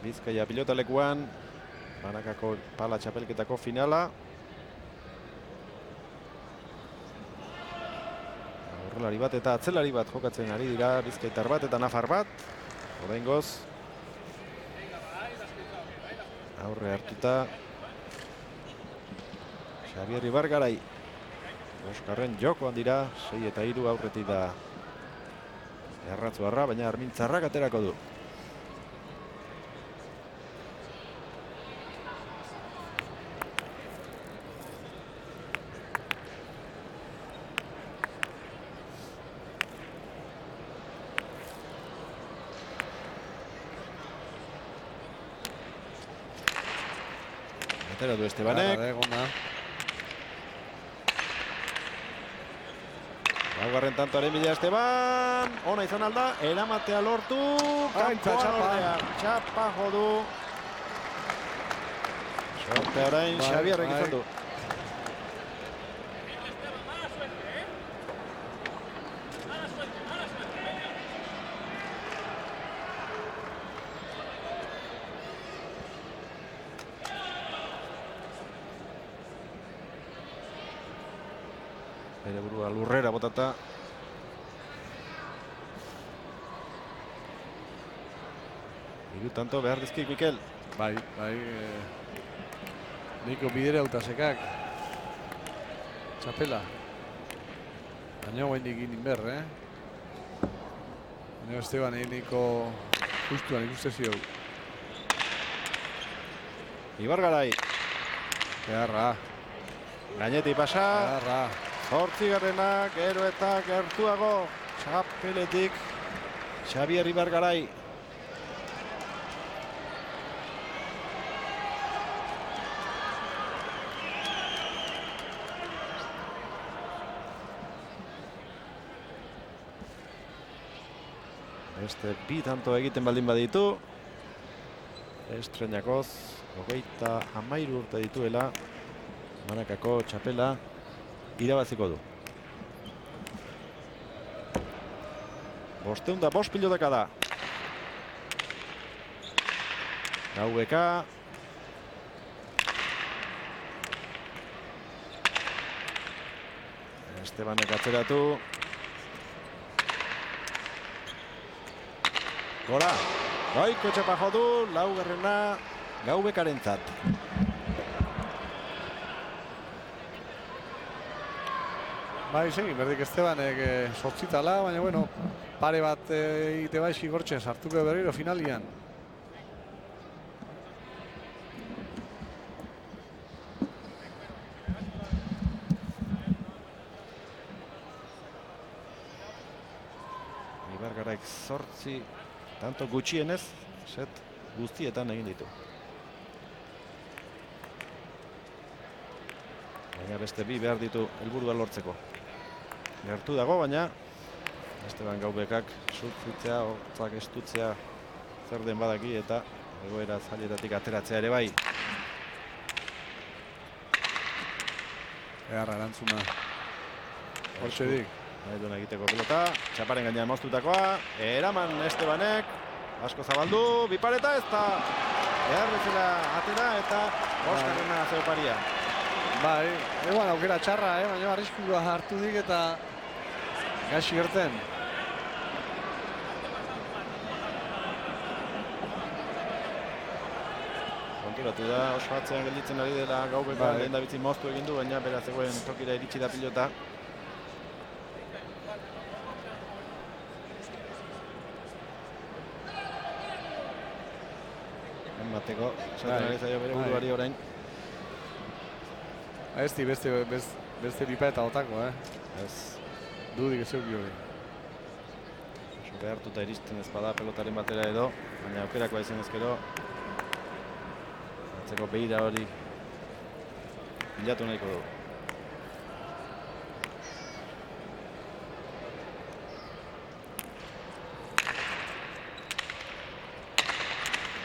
Bizkaia pilotalekuan, banakako pala txapelketako finala. Aurrelari bat eta atzelari bat jokatzen ari dira, bizkaitar bat eta nafar bat. Oraingoz aurre hartuta Xabier Ibargarai. Bosgarren jokoan dira, 6 eta 3 aurretik da Erratzuarra, baina Armintzarrak aterako du. Atera du Estebanek. Laugarren tantoaren bila Esteban. Ona izan alda, eramatea lortu. Kanpoan ordea, txapa jodu. Sorte orain Xabierrek izan du. Bere burua lurrera botata. Hiru tanto behar dizkik Mikel. Bai. Niko bidera utasekak. Txapela. Baina guain egin inber, Baina Esteban niko justuan ikuste zio. Ibargarai. Beharra. Gainetik pasa. Beharra. 8. Gero eta gertuago txapeletik Xabier Ibargarai. Beste 2 tanto egiten baldin baditu. Estreinakoz 33 urte dituela Banakako txapela irabaziko du. 505 pilotaka da. Gaubeka. Estebanek atzeratu. Gora. Goiko txapa jodu, laugarrena Gaubekarentzat. Bai, segin, berdik Estebanek sortzitala, baina bueno, pare bat egite baixi gortxe sartuko berriro finalian. Ibargaraik 8 tanto gutxienez, set guztietan egin ditu. Baina beste 2 behar ditu helburua lortzeko. Gertu dago, baina Esteban Gaubekak sufritzea, hortzak estutzea zer den badaki eta egoera zailetatik ateratzea ere bai. Egarra erantzuna. Hortxe dik. Nahi duen egiteko pelota, txaparen gainean moztutakoa, eraman Estebanek, asko zabaldu, bipareta ez da behar bezala atera eta Oskarrena zeuparia. Bai, eguan aukera txarra, baina arriskua hartu dik eta gaxi gerten. Konturatu da, oso atzean gelditzen ari dela Gaubeka, lehen da bitzi moztu egin du, baina beraz zegoen tokira iritsi da pilota. Bateko, esaten ari zaio bere buruari orain. Esti beste bipa eta otako, Ez. Dudik ez euki hori. Oso behartuta iristen ez bada pelotaren batera edo, baina aukerakoa izan ezkero Atzeko beira hori bilatu nahiko du.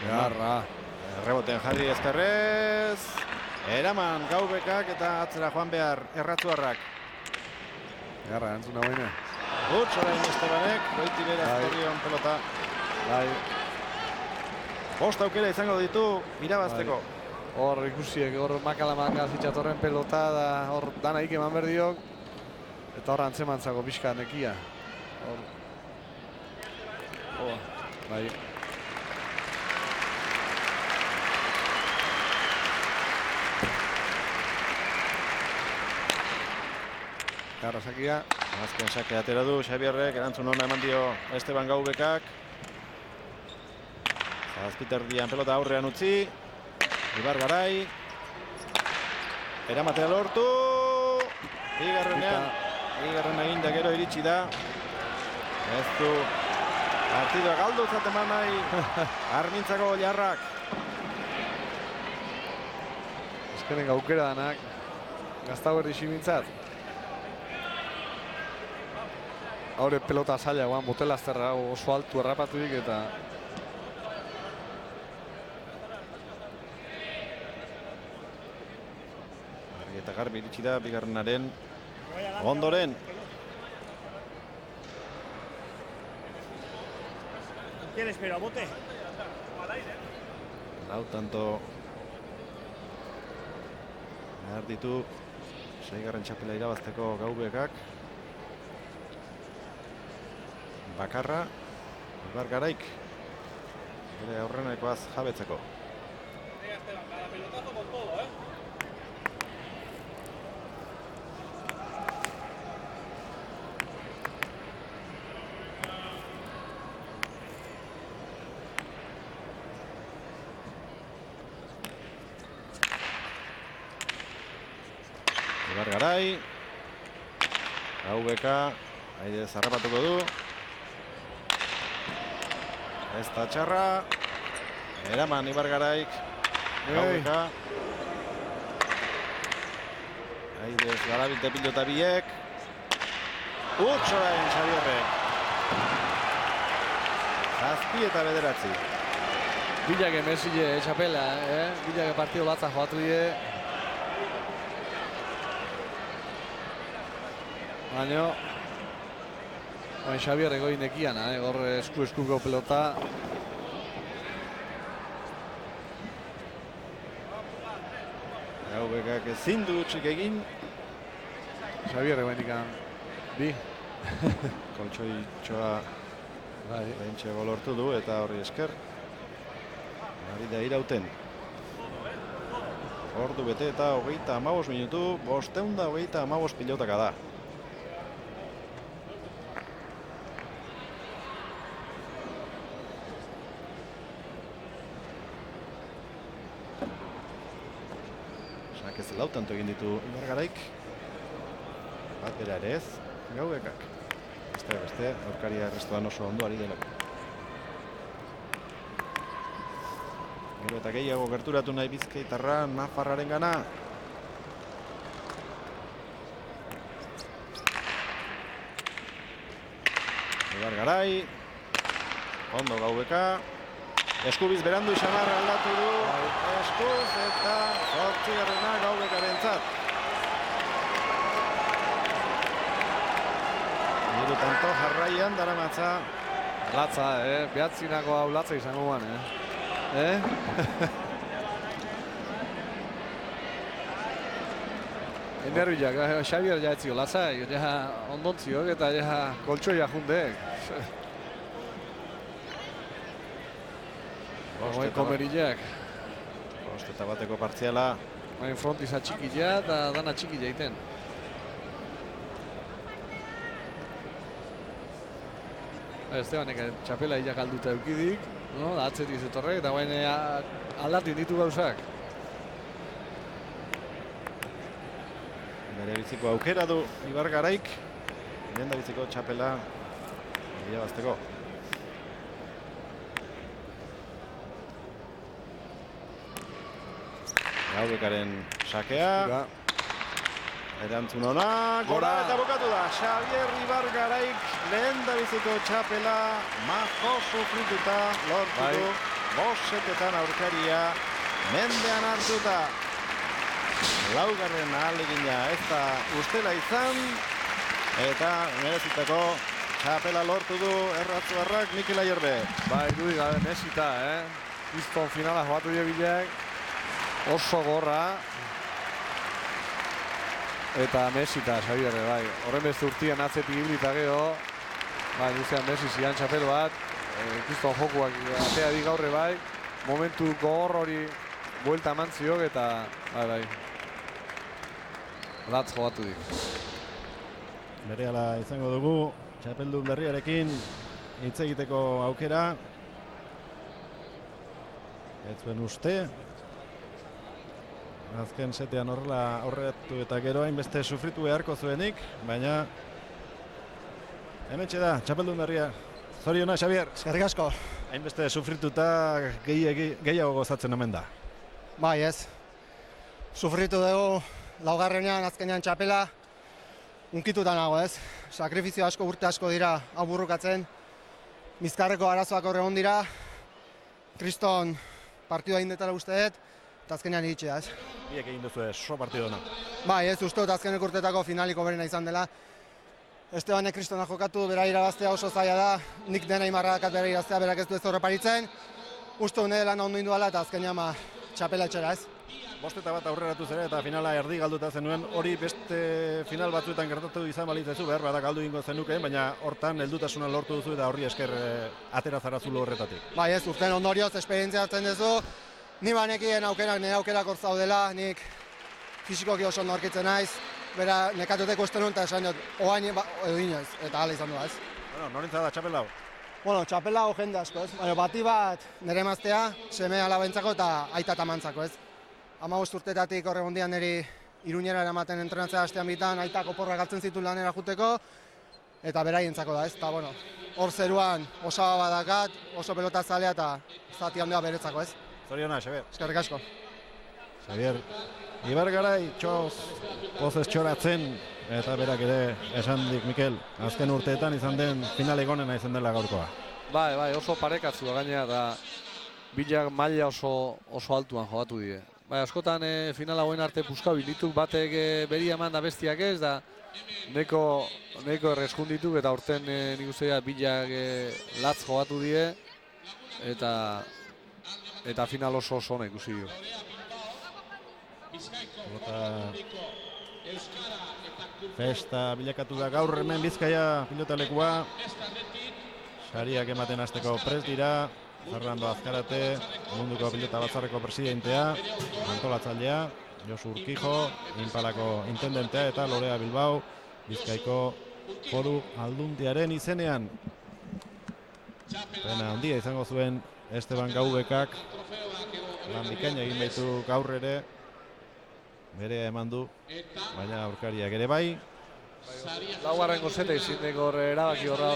Garra. Reboten jarri ezkerrez. Eraman Gaubekak eta atzera joan behar erratzuarrak. Garra, entzuna baina. Huts orain Estebanek, goiti bera azterion pelota. Bai. Bost aukera izango ditu irabazteko. Hor ikusiek, hor makala zitzatorren pelota, da hor danaik eman berdiok. Eta hor antzemantzako pixka nekia. Hor. Bai. Garra sakia. Azken sake atera du Xabierrek, erantzun ona eman dio Esteban Gaubekak. Zazpiterdian pelota aurrean utzi. Ibar Garai. Eramatea lortu. Bigarren egin da gero iritsi da. Ez du partidua galdu zateman nahi Armintzako jarrak. Azkenen gaukera danak. Gaztau erdi simintzat. Haure pelota zaila guan, botelazterra oso altu errapatuik eta Eta garbi iritsi da bigarrenaren ondoren. ¿Quién espera? ¿Bote? Lau tanto behar ditu 6. txapela irabazteko Gaubekak. Bakarra Ibar Garaik bere aurrenekoaz jabetzeko. Venga, Esteban, cada pelotazo con todo, ¿eh? Ibar Garai. Gaubeka aide zarrapatuko du. Ez da txarra. Eraman Ibar Garaik. Gaubeka. Aidez garabilte pilota biek. Huts orain Xabierrek. 7 eta 9. bilake mesile txapela, bilake partio latza joatu die. Baina Xabier egoi nekiana, hor eskuko pelota. Gaubekak ezin du utzik egin. Xabier egoi nekian bi. Koltsoi txoa behintxe golortu du eta horri esker. Ari da irauten. Ordu bete eta 35 minutu, 535 pilotaka da. Ez lautanto egin ditu Ibar Garaik. Bat bera ere ez, Gaubekak. Beste, aurkaria errestuan oso ondo ari delako. Gero eta gehiago gerturatu nahi Bizkaitarra Nafarraren gana. Ibar Garai. Ondo Gaubeka. Eskubiz berandu Xamarra aldatu du. Eskuz eta 8. Gaubekarentzat. Hiru tanto jarraian daramatza. Latza, behatzinako hau latza izango guan, Enerbiak, Xabier jaetzio latza, ondontziok eta koltsoia jundek. Komerillak. 7-1 partziala. Hain frontiza txikia eta dana txikia egiten. Estebanek txapela hilak alduta eukidik, atzetik zetorrek, eta baina aldatin ditu gauzak. Bere biziko aukera du Ibar Garaik. Lehen da biziko txapela irabazteko. Gaubekaren sakea. Erantzun ona, gora eta bukatu da. Xabier Ibargaraik lehen da biziko txapela majo sufrituta lortu du. 5 setetan aurkaria mendean hartuta. Laugarren ahalegina ez da ustela izan. Eta merezitako txapela lortu du erratzuarrak Mikel Ayerbe. Bai, dudik gabe mesita, Kriston finala joatu bilek. Oso gorra. Eta mesita, Xabier, bai. Horren beste urtian atzetik iblita geho. Bai, Lucian Messi zian txapel bat. Kriston jokuak atea di gaurre bai. Momentu gogor hori buelta eman ziok eta bai. Latz jogatu dik. Berehala izango dugu, txapeldun berriarekin hitz egiteko aukera. Ez zuen uste. Azken setean horrela aurretu eta gero hainbeste sufritu beharko zuenik, baina hementxe da, txapeldun berria. Zoriona, Xabier. Eskerrik asko. Hainbeste sufrituta gehiago gozatzen omen da. Bai, ez. Sufritu dugu laugarrenean azkenean txapela unkituta nago, ez. Sakrifizio asko urte asko dira aburrukatzen. Bizkarreko arazoak horre hon dira. Kriston partidua indetara uste dut, eta azkenean iritsi da, ez. Biek egin duzu oso partidona. Bai, ez uste dut azkenek urtetako finaliko berena izan dela. Estebanek Kristona jokatu, bera irabaztea oso zaila da. Nik dena imarrakat bera irabaztea, berak ez du ez horreparitzen. Uste hone lan ondo induala eta azkenean txapela etxera, ez. 5 bat aurreratu zera eta finala erdi galduta zenuen, hori beste final batzuetan gertatu izan balitzezu, behar badak galdu ingo zenuke, baina hortan heldutasuna lortu duzu eta horri esker atera zara zulo horretatik. Bai, ez, urten ondorioz esperientzia hartzen duzu. Ni banekien aukerak, nire aukerak hor zaudela, nik fisikoki oso norkitzen naiz. Bera, nekatuteko uste nuen eta esan dut, oain edo inoiz, eta hala izan du, ez. Bueno, norintza da txapel hau? Bueno, txapela hau jende asko, ez. Baina bati bat nire emaztea, seme alabentzako eta aita tamantzako, ez. 15 urtetatik horre gondian niri Iruñera eramaten entrenatzea hastean bitan, aitak oporrak galtzen zitu lanera juteko, eta beraientzako da, ez. Eta, bueno, hor zeruan osaba badakat, oso pelota zalea eta zati handia beretzako, ez. Zoriona, Xabier. Eskerrik asko. Xabier, Ibargarai, pozez txoratzen, eta berak ere esan dik, Mikel, azken urteetan izan den finalik onena izan dela gaurkoa. Bai, oso parekatzua gainera, eta bilak maila oso altuan jogatu die. Bai, askotan final hauen arte puskau bilituk batek beria eman da bestiak ez, da neko erreskundituk eta urten nik uste bilak latz jogatu die, eta final oso ona ikusi dio. Festa bilakatu da gaur hemen Bizkaia pilotalekua. Sariak ematen hasteko prest dira. Fernando Azkarate, munduko pilota batzarreko presidentea, antolatzailea, Josu Urkijo, Inpalako intendentea eta Lorea Bilbao, Bizkaiko foru aldundiaren izenean. Pena handia izango zuen Esteban Gaubekak, lan bikaina egin baitu gaur ere, berea eman du, baina aurkariak ere bai. Laugarren gozeta izindeko erabaki horra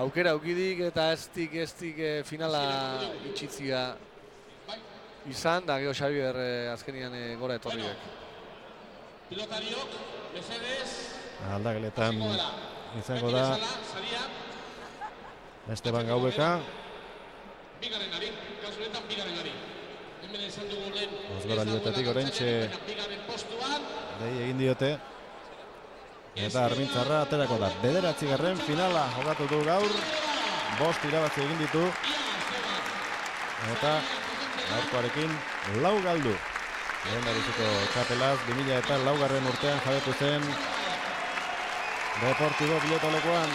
aukera aukidik eta estik finala itxitzia izan, da gero Xabier azkenian gora etorriak. Aldageletan izango da Esteban Gaubeka. Osgora liotetik orentxe dei egin diote. Eta Armintzarra aterako da. 9. finala jokatu du gaur. 5 irabazi egin ditu. Eta gaurkoarekin 4 galdu. Lehendabiziko txapelaz 2004 urtean jabetu zen Deportibo pilotalekuan.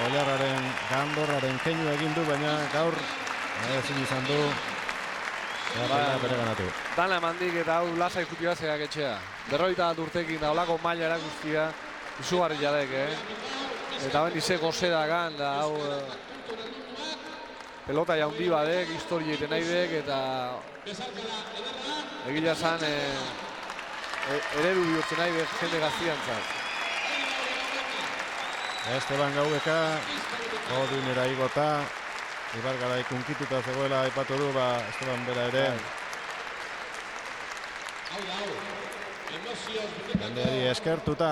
Oilarraren gandorraren keinu egin du, baina gaur ezin izan du txapela bere ganatu. Dana emandik eta hau lasa ikuti batzekak etxea. 40 urtekin da olako maila erakustia izugarri jadek, Eta ben ize goze dagan, da hau pelota jaundi badek, historia egiten nahi dek, eta egila zan eredu bihurtzen nahi dek jende gaztiantzat. Esteban Gaubeka, Odinera igota, Ibargarai kunkituta zegoela aipatu du, Esteban bera ere. Jendeari eskertuta.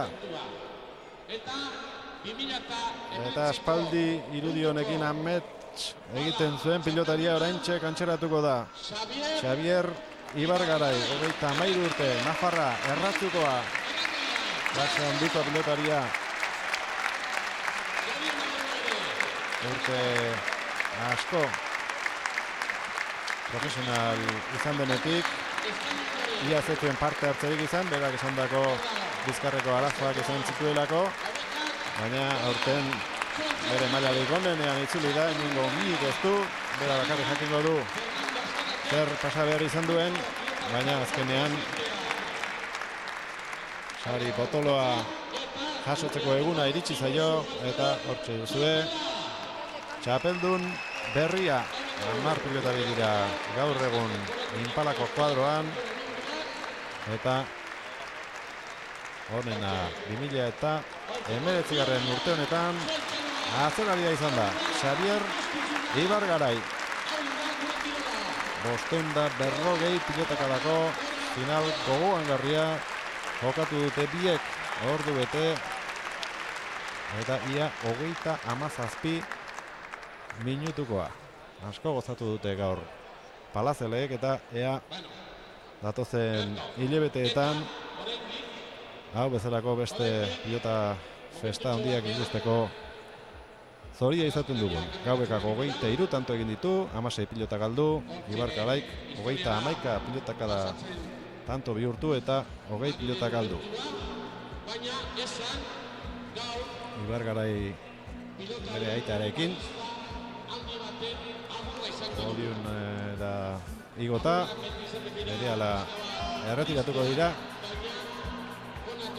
Eta aspaldi irudi honekin amets egiten zuen pilotaria oraintxe kantxeratuko da. Xavier Ibargarai, 33 urte, Nafarra, erratzukoa. Klase handiko pilotaria. Urte asko profesional izan denetik. Ia zetuen parte hartzerik izan, berak esandako bizkarreko arazoak izan zituelako. Baina aurten bere mailarik onenean itzuli da, inongo minik ez du, bera bakarrik jakingo du zer pasa behar izan duen, baina azkenean sari potoloa jasotzeko eguna iritsi zaio, eta hortxe duzue txapeldun berria, 10 pilotari dira gaur egun Impalako kuadroan, eta honena 2019 urte honetan atzeraria izan da Xavier Ibargarai. 540 pilotakadako final gogoangarria jokatu dute biek ordu bete, eta ia 37 minutukoa. Asko gozatu dute gaur palazeleek, eta ea datozen hilabeteetan hau bezalako beste pilota festa handiak ikusteko zoria izaten dugun. Gaubekak 23 tanto egin ditu, 16 pilota galdu, Ibargaraik 31 pilotakada tanto bihurtu eta 20 pilota galdu. Ibargarai bere aitarekin podium da igota, berehala erretiratuko dira.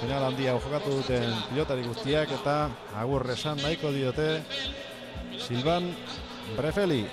Final handia jokatu duten pilotari guztiak, eta agur esan nahiko diote Silvan Brefeli.